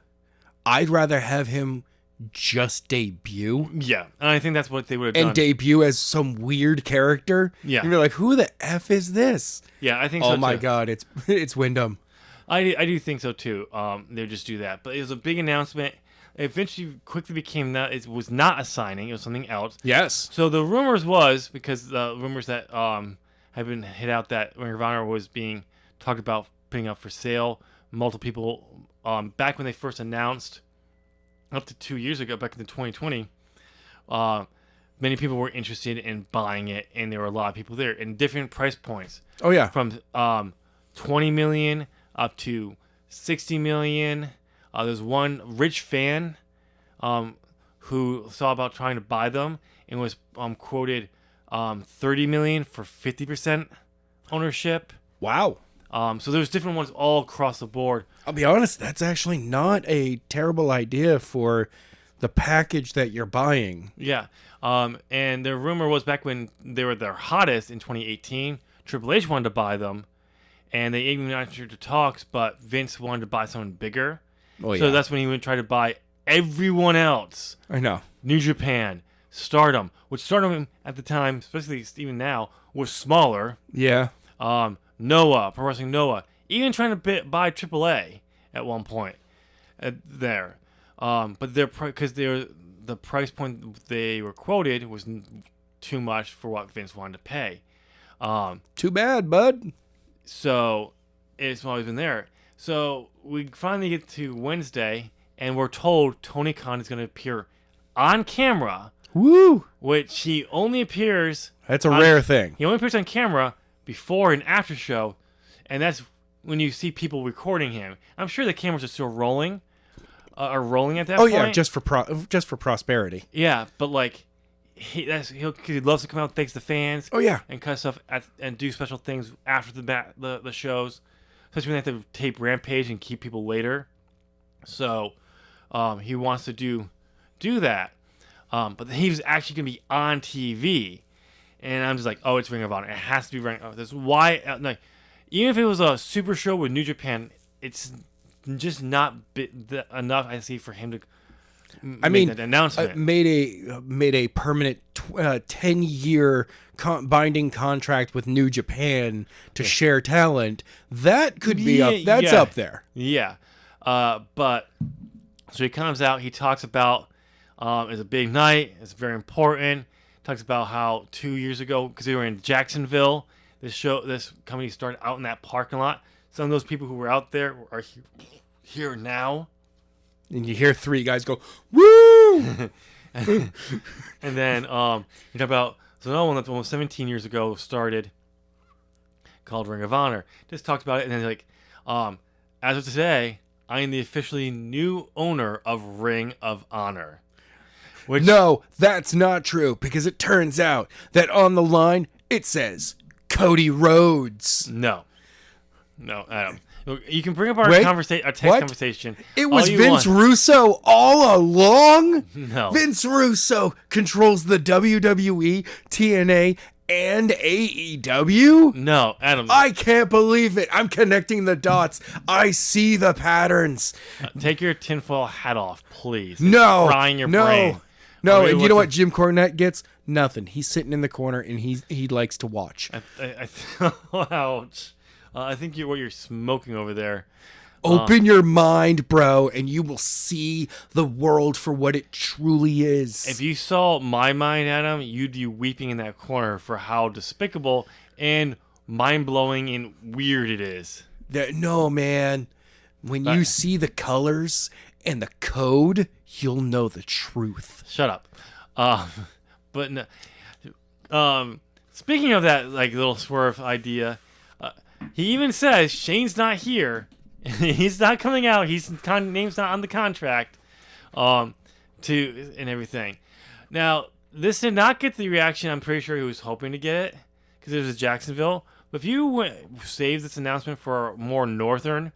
I'd rather have him just debut. Yeah, and I think that's what they would have done. And debut as some weird character. Yeah. And you're like, who the F is this? Yeah, I think so, too. Oh, my God, it's Wyndham. I do think so, too. They would just do that. But it was a big announcement. It eventually quickly became that it was not a signing. It was something else. Yes. So the rumors was, because the rumors that have been hit out that Ring of Honor was being talked about putting up for sale. Multiple people, back when they first announced, up to 2 years ago, back in 2020, many people were interested in buying it, and there were a lot of people there in different price points. Oh, yeah. From $20 million up to $60 million. There's one rich fan who saw about trying to buy them and was quoted $30 million for 50% ownership. Wow. So there's different ones all across the board. I'll be honest, that's actually not a terrible idea for the package that you're buying. Yeah. And the rumor was back when they were their hottest in 2018, Triple H wanted to buy them, and they even entered the talks, but Vince wanted to buy someone bigger. Oh, yeah. So that's when he would try to buy everyone else. I know. New Japan, Stardom, which Stardom at the time, especially even now, was smaller. Yeah. Noah, Pro Wrestling Noah, even trying to buy AAA at one point there. But because the price point they were quoted was too much for what Vince wanted to pay. Too bad, bud. So it's always been there. So we finally get to Wednesday, and we're told Tony Khan is going to appear on camera. Woo! Which he only appears... That's a rare thing. He only appears on camera before and after show, and that's when you see people recording him. I'm sure the cameras are still rolling, are rolling at that Oh point. yeah, just for prosperity. Yeah, but like he loves to come out and thanks the fans. Oh yeah. And cut stuff and do special things after the shows, especially when they have to tape Rampage and keep people later. So he wants to do that. But he was actually going to be on TV. And I'm just like, oh, it's Ring of Honor. It has to be Ring of Honor. That's why, like, even if it was a super show with New Japan, it's just not enough, I see, for him to make that announcement. Made a permanent 10-year binding contract with New Japan to share talent. That could be up. That's up there. Yeah. But so he comes out. He talks about it's a big night. It's very important. Talks about how 2 years ago, because they were in Jacksonville, this company started out in that parking lot. Some of those people who were out there are here now. And you hear three guys go, woo! And then you talk about another one that almost 17 years ago started called Ring of Honor. Just talked about it, and then like, as of today, I am the officially new owner of Ring of Honor. Which, no, that's not true, because it turns out that on the line, it says Cody Rhodes. No, Adam. You can bring up our text conversation. It was Vince Russo all along? No. Vince Russo controls the WWE, TNA, and AEW? No, Adam. I can't believe it. I'm connecting the dots. I see the patterns. Take your tinfoil hat off, please. No. It's frying your brain. No, and you know what Jim Cornette gets? Nothing. He's sitting in the corner, and he likes to watch. Ouch. I think what you're smoking over there. Open your mind, bro, and you will see the world for what it truly is. If you saw my mind, Adam, you'd be weeping in that corner for how despicable and mind-blowing and weird it is. No, man. When you see the colors and the code, you'll know the truth. Shut up. But no, speaking of that, like, little swerve idea, he even says Shane's not here. He's not coming out. Name's not on the contract. And everything. Now, this did not get the reaction I'm pretty sure he was hoping to get it, because it was Jacksonville. But if you saved this announcement for a more northern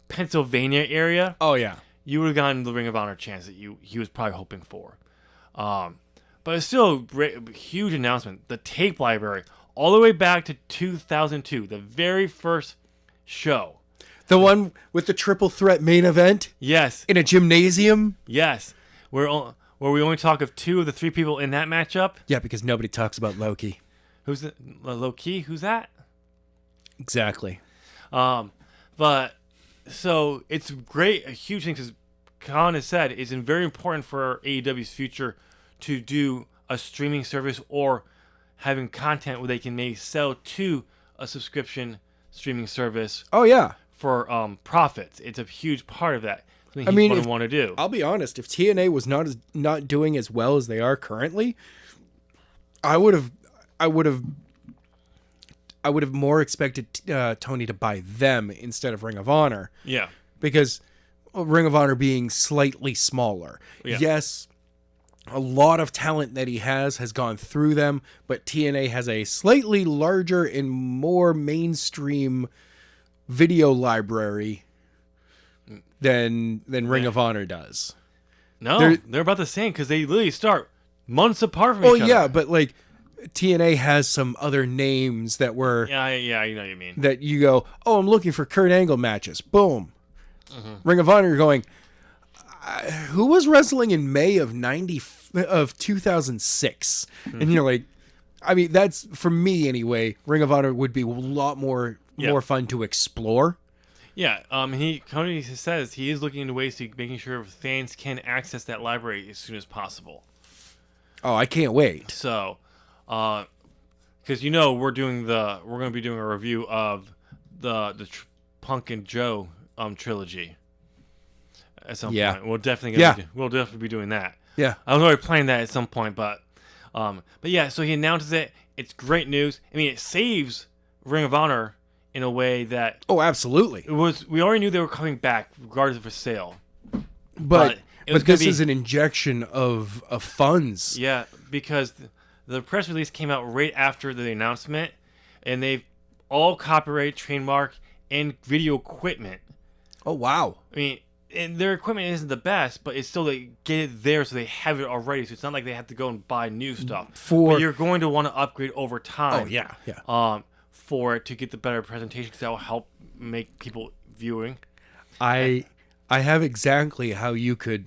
Pennsylvania area, oh yeah, you would have gotten the Ring of Honor chance that he was probably hoping for. But it's still a huge announcement. The tape library, all the way back to 2002, the very first show. The one with the triple threat main event? Yes. In a gymnasium? Yes. Where we only talk of 2 of the 3 people in that matchup? Yeah, because nobody talks about Loki. Who's the Loki? Who's that? Exactly. But so it's great, a huge thing, because Khan has said it's very important for AEW's future to do a streaming service or having content where they can maybe sell to a subscription streaming service. Oh yeah. For profits. It's a huge part of that. I mean, what I want to do. I'll be honest, if TNA was not doing as well as they are currently, I would have more expected Tony to buy them instead of Ring of Honor. Yeah. Because Ring of Honor being slightly smaller. Yeah. Yes, a lot of talent that he has gone through them, but TNA has a slightly larger and more mainstream video library than Ring of Honor does. No, they're about the same, because they literally start months apart from each other. Oh yeah, but like TNA has some other names that were yeah, you know what you mean. That you go, oh, I'm looking for Kurt Angle matches. Boom. Mm-hmm. Ring of Honor, you're going, who was wrestling in May of 2006? Mm-hmm. And you're like, I mean, that's, for me anyway, Ring of Honor would be a lot more fun to explore. Yeah, Cody says he is looking into ways to making sure fans can access that library as soon as possible. Oh, I can't wait. So, because we're going to be doing a review of the Punk and Joe trilogy at some point. We'll definitely be doing that. Yeah, I was already planning that at some point, but yeah. So he announces it. It's great news. I mean, it saves Ring of Honor in a way that absolutely. We already knew they were coming back regardless of a sale. But it was this is an injection of funds. Yeah, because the press release came out right after the announcement, and they've all copyright, trademark, and video equipment. Oh, wow. I mean, and their equipment isn't the best, but it's still they get it there, so they have it already. So it's not like they have to go and buy new stuff. But you're going to want to upgrade over time. Oh, yeah. For it to get the better presentation, because that will help make people viewing. I have exactly how you could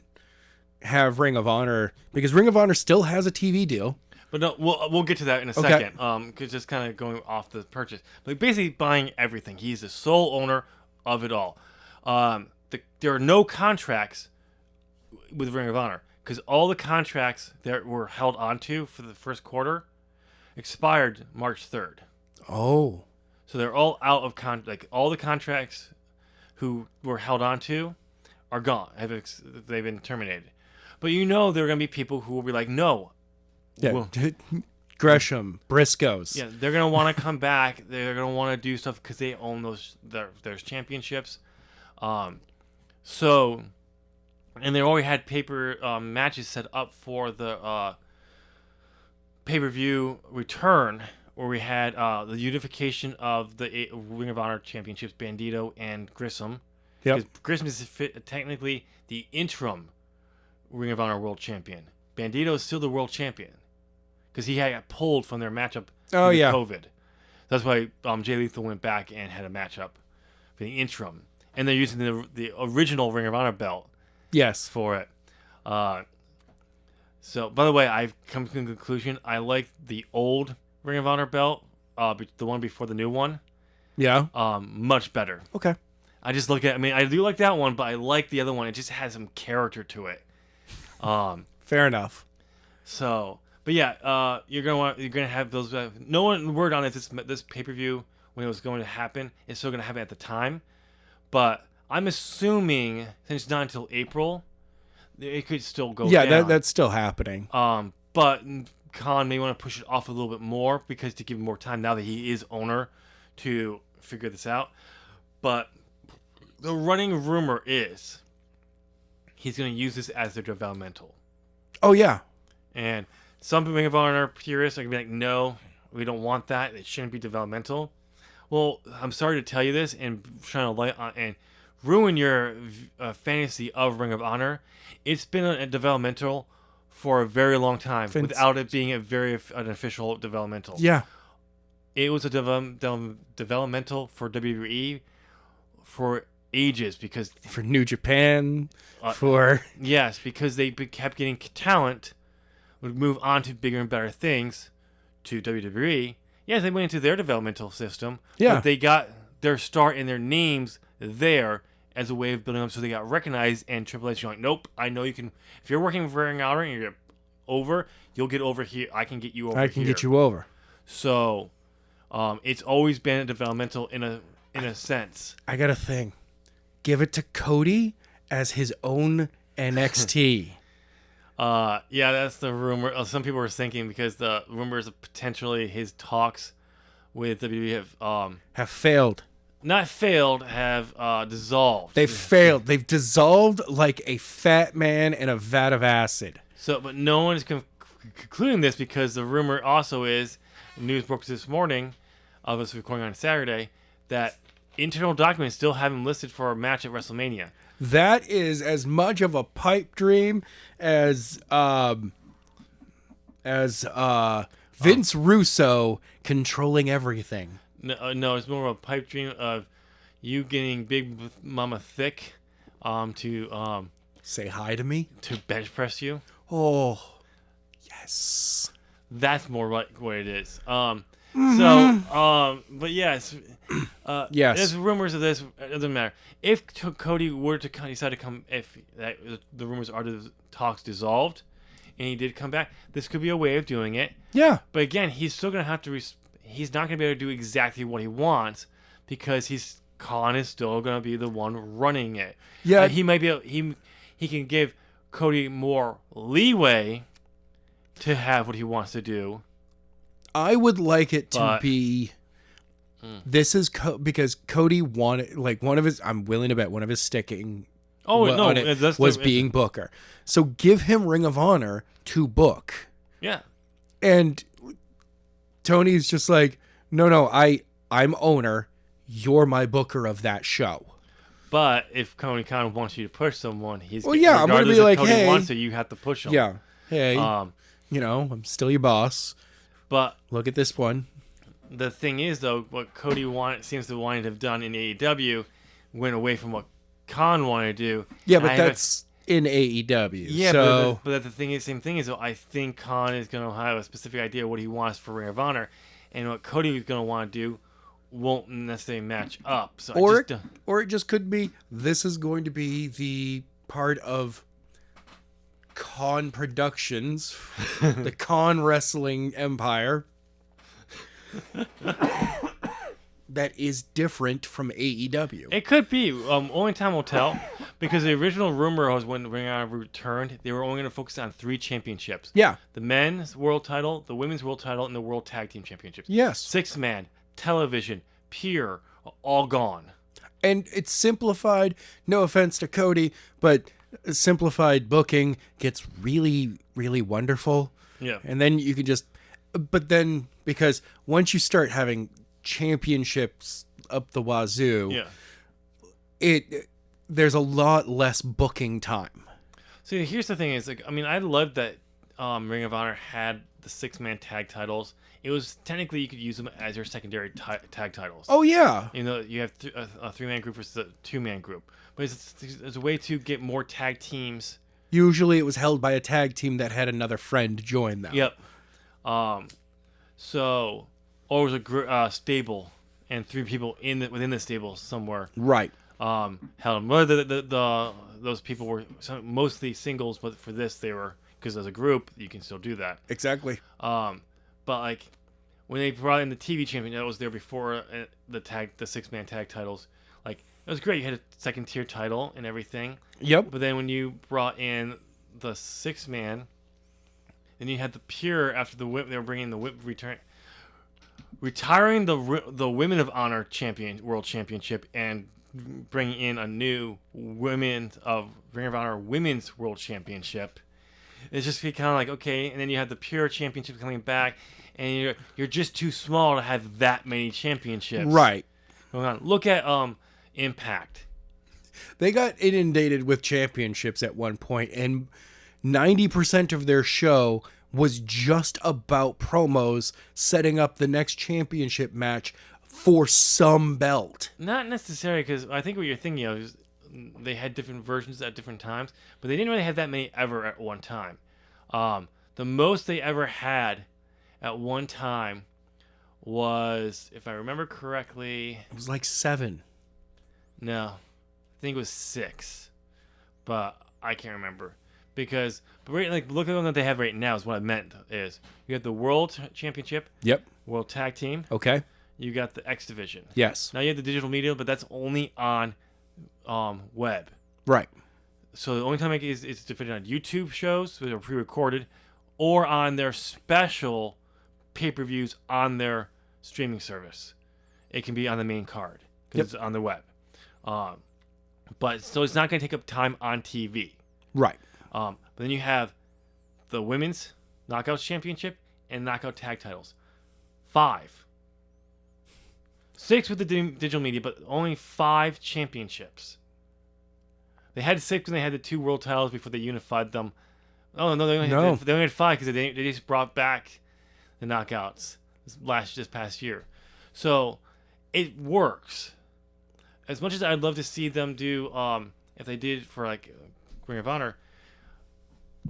have Ring of Honor, because Ring of Honor still has a TV deal. But no, we'll get to that in a second. Because just kind of going off the purchase, but basically buying everything. He's the sole owner of it all. There are no contracts with Ring of Honor, because all the contracts that were held onto for the first quarter expired March 3rd. Oh. So they're all out of like all the contracts who were held onto are gone. They've been terminated. But there are going to be people who will be like, no. Yeah. Gresham, Briscoes. Yeah, they're going to want to come back. They're going to want to do stuff because they own their championships. So, and they already had paper matches set up for the pay-per-view return, where we had the unification of the Ring of Honor championships, Bandito and Grissom. Yep. Because Grissom is technically the interim Ring of Honor world champion. Bandito is still the world champion, because he got pulled from their matchup due to COVID. That's why Jay Lethal went back and had a matchup for the interim. And they're using the original Ring of Honor belt. Yes. For it. So, by the way, I've come to the conclusion I like the old Ring of Honor belt, the one before the new one. Yeah. Much better. Okay. I just look at. I mean, I do like that one, but I like the other one. It just has some character to it. Fair enough. So, but yeah, you're gonna have those. No word on if this pay-per-view, when it was going to happen, is still gonna happen at the time. But I'm assuming, since it's not until April, it could still go down. Yeah, that's still happening. But Khan may want to push it off a little bit more, because to give him more time now that he is owner to figure this out. But the running rumor is he's going to use this as their developmental. Oh, yeah. And some Ring of Honor purists are going to be like, no, we don't want that. It shouldn't be developmental. Well, I'm sorry to tell you this and shine a light on and ruin your fantasy of Ring of Honor. It's been a developmental for a very long time without it being an official developmental. Yeah. It was a developmental for WWE for ages, because for New Japan, yes, because they kept getting talent would move on to bigger and better things to WWE. Yes, they went into their developmental system. Yeah. But they got their start and their names there as a way of building up, so they got recognized, and Triple H going, nope, I know you can. If you're working for Ring of Honor and you're over, you'll get over here. I can get you over here. I can get you over. So, it's always been a developmental in a sense. I got a thing. Give it to Cody as his own NXT. Yeah, that's the rumor. Some people were thinking, because the rumors of potentially his talks with WWE have failed. Not failed, have dissolved. They've failed. They've dissolved like a fat man in a vat of acid. So, but no one is concluding this, because the rumor also is, news broke this morning, of us recording on Saturday, that internal documents still have him listed for a match at WrestleMania. That is as much of a pipe dream as Vince Russo controlling everything. No, it's more of a pipe dream of you getting Big Mama Thick to say hi to me, to bench press you. Oh, yes, that's more like what it is. Mm-hmm. So, but yes, yes. There's rumors of this. It doesn't matter if Cody were to decide to come. If the rumors are the talks dissolved, and he did come back, this could be a way of doing it. Yeah. But again, he's still gonna have to. He's not gonna be able to do exactly what he wants, because Khan is still gonna be the one running it. Yeah. He might be. He can give Cody more leeway to have what he wants to do. I would like it to be. This is because Cody wanted, like, one of his. I'm willing to bet one of his sticking Oh, no, on it that's was the- being Booker. So give him Ring of Honor to book. Yeah. And Tony's just like, no, I'm owner. You're my booker of that show. But if Tony Khan wants you to push someone, he's Well, yeah, I'm gonna be regardless if like, Tony hey, wants to, you have to push him. Yeah. Hey, Um, I'm still your boss. but Look at this one. the thing is, though, what Cody seems to want to have done in AEW went away from what Khan wanted to do. Yeah, And but I have a- that's in AEW. Yeah, so but the thing is, same thing is, though, I think Khan is going to have a specific idea of what he wants for Ring of Honor, and what Cody is going to want to do won't necessarily match up. So or it just could be this is going to be the part of Khan Productions, the Khan Wrestling Empire, that is different from AEW. It could be. Only time will tell. Because the original rumor was when Ring of Honor returned, they were only going to focus on 3 championships. Yeah. The men's world title, the women's world title, and the world tag team championships. Yes. 6-man, television, pure, all gone. And it's simplified. No offense to Cody, but simplified booking gets really, really wonderful. Yeah. And then you can just, but then because once you start having championships up the wazoo, Yeah. there's a lot less booking time. So here's the thing: is like, I mean, I love that Ring of Honor had the 6-man tag titles. It was technically you could use them as your secondary tag titles. Oh yeah, You know, you have a 3-man group versus a 2-man group, but it's a way to get more tag teams. usually it was held by a tag team that had another friend join them. Yep. So, or it was a stable and 3 people within the stable somewhere. Right. Held them. Whether those people were mostly singles, but for this they were, because as a group you can still do that. Exactly. But like when they brought in the TV champion that was there before the 6-man tag titles, like it was great. You had a second tier title and everything. Yep. But then when you brought in the 6-man, then you had the pure after the whip. They were bringing the whip retiring the Women of Honor World Championship and bringing in a new Ring of Honor Women's World Championship. It's just kind of like, okay, and then you have the pure championship coming back, and you're just too small to have that many championships. Right. Going on. Look at Impact. They got inundated with championships at one point, and 90% of their show was just about promos setting up the next championship match for some belt. Not necessarily, because I think what you're thinking of is they had different versions at different times, but they didn't really have that many ever at one time. The most they ever had at one time was, if I remember correctly, It was like 7. no, I think it was 6, but I can't remember. Because, look at the one that they have right now is what I meant is, you have the World Championship, Yep. World Tag Team, Okay. you got the X Division. Yes. Now you have the digital media, but that's only on web. Right. So the only time it's defended on YouTube shows, that are pre-recorded, or on their special pay-per-views on their streaming service. It can be on the main card because it's on the web. But so it's not going to take up time on TV. Right. But then you have the Women's Knockouts Championship and Knockout Tag titles. 5. 6 with the digital media, but only 5 championships. They had 6 when they had the 2 world titles before they unified them. Oh no, they only had 5 because they just brought back the knockouts this past year. So it works. As much as I'd love to see them do, if they did for like Ring of Honor,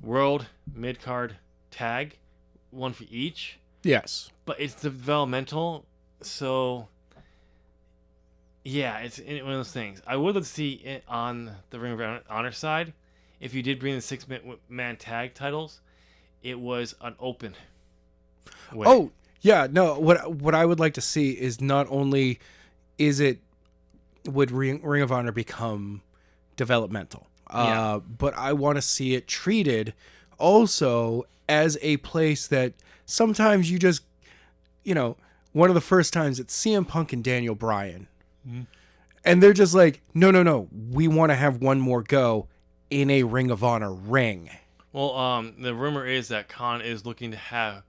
World, Mid Card, Tag, one for each. Yes. But it's developmental, so yeah, it's one of those things. I would love to see it on the Ring of Honor side. If you did bring the 6-man tag titles, it was an open way. Oh, yeah. No, what I would like to see is not only would Ring of Honor become developmental, but I want to see it treated also as a place that sometimes you just, one of the first times it's CM Punk and Daniel Bryan. Mm-hmm. And they're just like, no. We want to have one more go in a Ring of Honor ring. Well, the rumor is that Khan is looking to have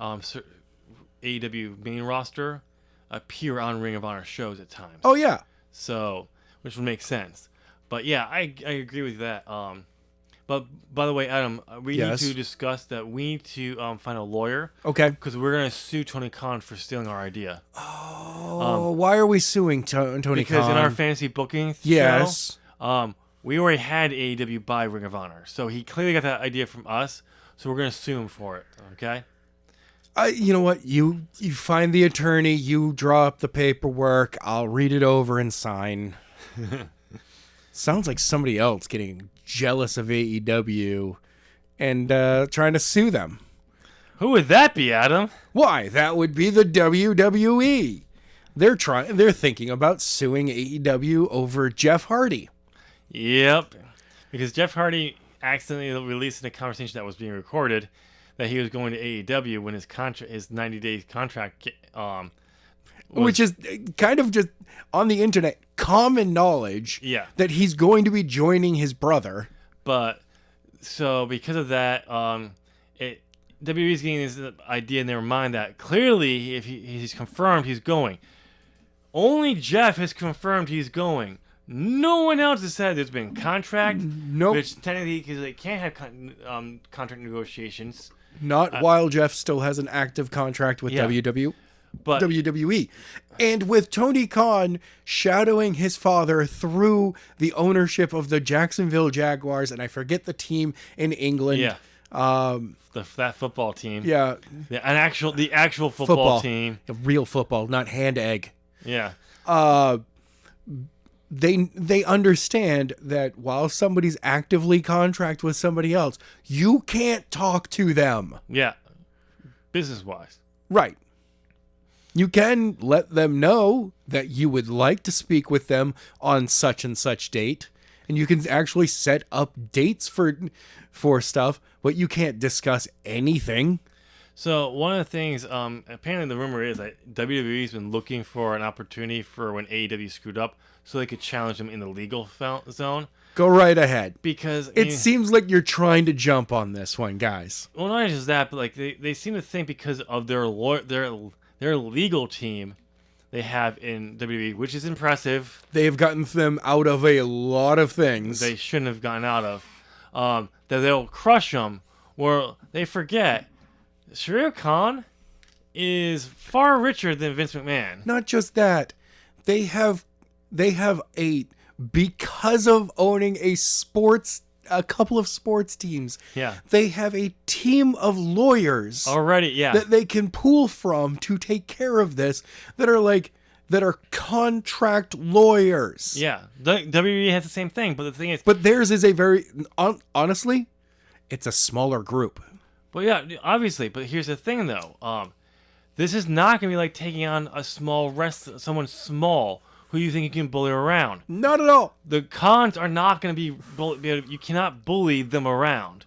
AEW main roster appear on Ring of Honor shows at times. Oh, yeah. So, which would make sense. But yeah, I agree with that. But by the way, Adam, we need to discuss that we need to find a lawyer. Okay. Because we're going to sue Tony Khan for stealing our idea. Oh, why are we suing Tony Khan? Because in our fantasy booking show, we already had AEW buy Ring of Honor. So he clearly got that idea from us. So we're going to sue him for it. Okay? You know what? You find the attorney. You draw up the paperwork. I'll read it over and sign. Sounds like somebody else getting jealous of AEW and trying to sue them. Who would that be, Adam? Why? That would be the WWE. They're thinking about suing AEW over Jeff Hardy. Yep. Because Jeff Hardy accidentally released in a conversation that was being recorded that he was going to AEW when his 90-day contract which is kind of just on the internet common knowledge that he's going to be joining his brother. But so because of that, WWE's getting this idea in their mind that clearly if he's confirmed he's going. Only Jeff has confirmed he's going. No one else has said there's been contract. Nope. Which technically, because they can't have contract negotiations. Not while Jeff still has an active contract with WWE. And with Tony Khan shadowing his father through the ownership of the Jacksonville Jaguars, and I forget the team in England. Yeah. That football team. Yeah. The actual football team. Real football, not hand egg. Yeah. They understand that while somebody's actively contract with somebody else, you can't talk to them. Yeah. Business-wise. Right. You can let them know that you would like to speak with them on such and such date, and you can actually set up dates for stuff, but you can't discuss anything. So one of the things, apparently the rumor is that WWE's been looking for an opportunity for when AEW screwed up so they could challenge them in the legal zone. Go right ahead. Because it seems like you're trying to jump on this one, guys. Well, not just that, but like they seem to think because of their legal team they have in WWE, which is impressive. They've gotten them out of a lot of things they shouldn't have gotten out of. That they'll crush them. Or they forget Shahir Khan is far richer than Vince McMahon. Not just that, they have because of owning a couple of sports teams. Yeah. They have a team of lawyers already, that they can pull from to take care of this that are contract lawyers. Yeah. WWE has the same thing, but the thing is theirs is a very honestly, it's a smaller group. Well, yeah, obviously, but here's the thing though. This is not going to be like taking on someone small who you think you can bully around. Not at all. The Khans are not going to be you cannot bully them around.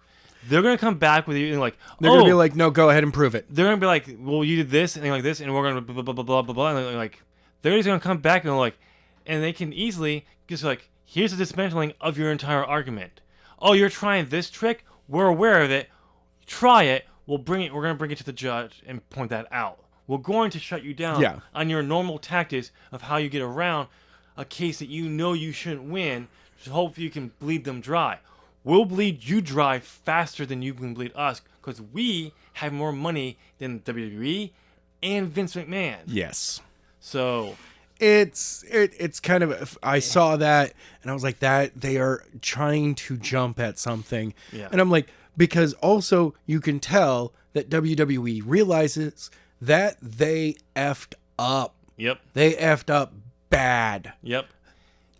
They're going to come back with you and they're going to be like, no, go ahead and prove it. They're going to be like, well, you did this and like this, and we're going to blah blah blah blah blah blah, and they're just going to come back and and they can easily just here's the dismantling of your entire argument. Oh, you're trying this trick? We're aware of it. Try it. We're going to bring it to the judge and point that out. We're going to shut you down on your normal tactics of how you get around a case that you know you shouldn't win. Just hopefully you can bleed them dry. We'll bleed you dry faster than you can bleed us because we have more money than WWE and Vince McMahon. Yes. So it's kind of, I saw that and I was like, that they are trying to jump at something. Yeah. And I'm like, because also you can tell that WWE realizes that they effed up. Yep. They effed up bad. Yep.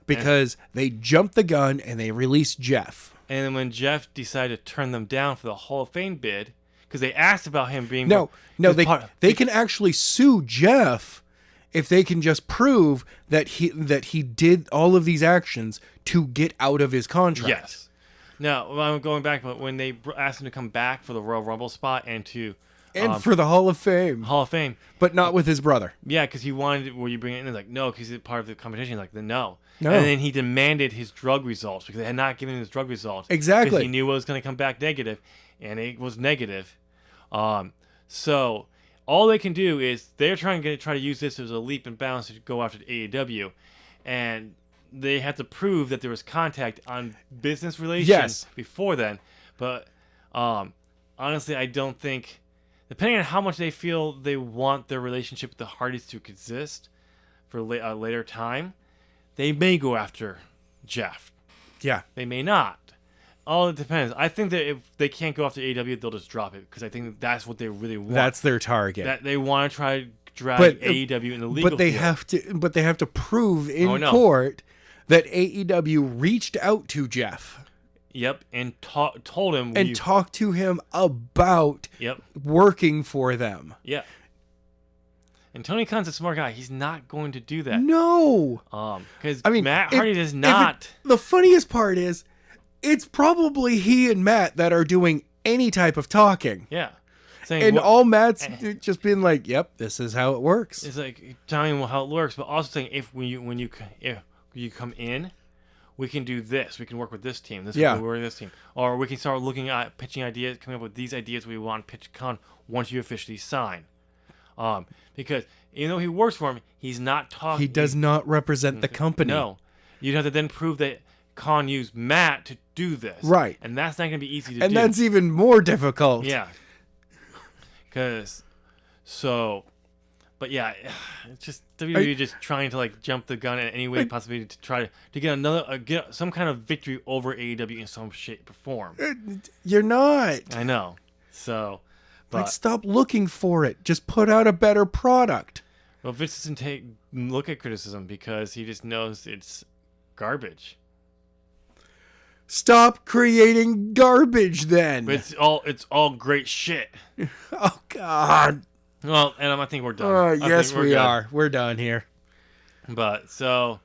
Because they jumped the gun and they released Jeff. And then when Jeff decided to turn them down for the Hall of Fame bid, because they asked about him being... They can actually sue Jeff if they can just prove that he did all of these actions to get out of his contract. Yes. Now, I'm going back, but when they asked him to come back for the Royal Rumble spot and to And for the Hall of Fame. Hall of Fame. But not with his brother. Yeah, because he wanted, will you bring it in? They're like, no, because he's part of the competition. Like, no. No. And then he demanded his drug results because they had not given him his drug results. Exactly. Because he knew it was going to come back negative, and it was negative. So all they can do is they're trying to try to use this as a leap and bounds to go after the AEW, and they have to prove that there was contact on business relations before then. But honestly, I don't think, depending on how much they feel they want their relationship with the Hardys to exist for a later time, they may go after Jeff. Yeah. They may not. All it depends. I think that if they can't go after AEW, they'll just drop it because I think that's what they really want. That's their target. That they want to try to drag AEW in the legal But they field. have to prove in court that AEW reached out to Jeff. Yep, and told him and talked to him about working for them. Yeah. And Tony Khan's a smart guy. He's not going to do that. No. Because Matt Hardy does not. The funniest part is, it's probably he and Matt that are doing any type of talking. Yeah. Saying, all Matt's just been like, "Yep, this is how it works." It's like telling him how it works, but also saying if you come in, we can do this. We can work with this team. We work with this team, or we can start looking at pitching ideas, coming up with these ideas we want to pitch Khan once you officially sign. Because even though he works for him, he's not talking. He does not represent the company. No, you'd have to then prove that Khan used Matt to do this, right? And that's not going to be easy to do. And that's even more difficult. Yeah. But yeah, it's just WWE just trying to like jump the gun in any way possible to try to get some kind of victory over AEW in some shape or form. You're not. I know. So. But stop looking for it. Just put out a better product. Well, Vince doesn't look at criticism because he just knows it's garbage. Stop creating garbage, then. But it's all great shit. Oh God. Well, and I think we're done. Yes, we are. We're done here. But so,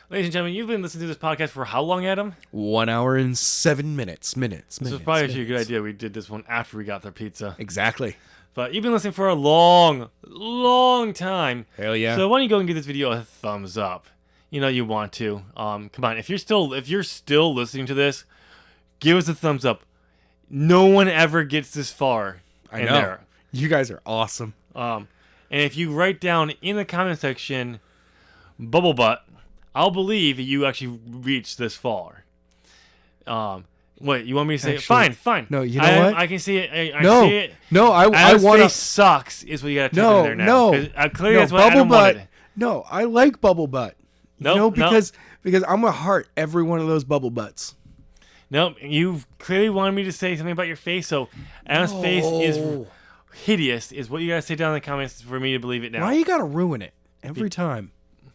ladies and gentlemen, you've been listening to this podcast for how long, Adam? 1 hour and 7 minutes. This was probably actually a good idea. We did this one after we got their pizza. Exactly. But you've been listening for a long, long time. Hell yeah. So why don't you go and give this video a thumbs up? You know you want to. Come on. If you're still listening to this, give us a thumbs up. No one ever gets this far. I know. There. You guys are awesome. And if you write down in the comment section, bubble butt, I'll believe you actually reached this far. Wait, you want me to say it? Fine. No, you know what? I can see it. I see it. No, I want to. Sucks is what you got to type in there now. No. Clearly that's what Adam wanted. No, I like bubble butt. Because I'm gonna heart every one of those bubble butts. Nope, you clearly wanted me to say something about your face, so Adam's face is hideous, is what you gotta say down in the comments for me to believe it now. Why you gotta ruin it every time?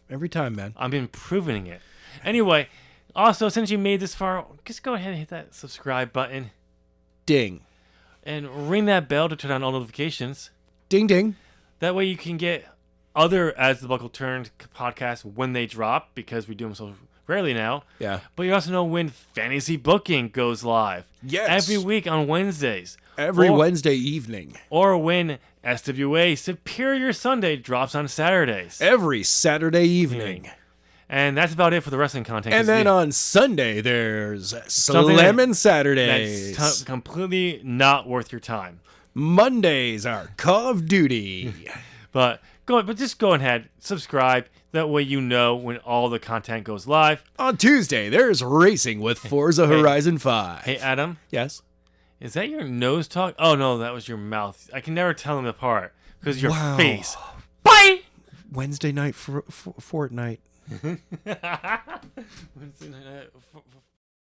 Every time, man. I've been proving it. Anyway, also, since you made this far, just go ahead and hit that subscribe button. Ding. And ring that bell to turn on all notifications. Ding, ding. That way you can get other As the Buckle Turned podcasts when they drop, because we do them so rarely now. Yeah. But you also know when Fantasy Booking goes live. Yes. Every week on Wednesdays. Every Wednesday evening. Or when SWA Superior Sunday drops on Saturdays. Every Saturday evening. And that's about it for the wrestling content. And then on Sunday, there's Slammin' Saturdays. That's completely not worth your time. Mondays are Call of Duty. But just go ahead, subscribe. That way you know when all the content goes live. On Tuesday, there's Racing with Forza Horizon 5. Hey, Adam. Yes? Is that your nose talk? Oh, no, that was your mouth. I can never tell them apart because your face. Bye! Wednesday night Fortnite. Wednesday night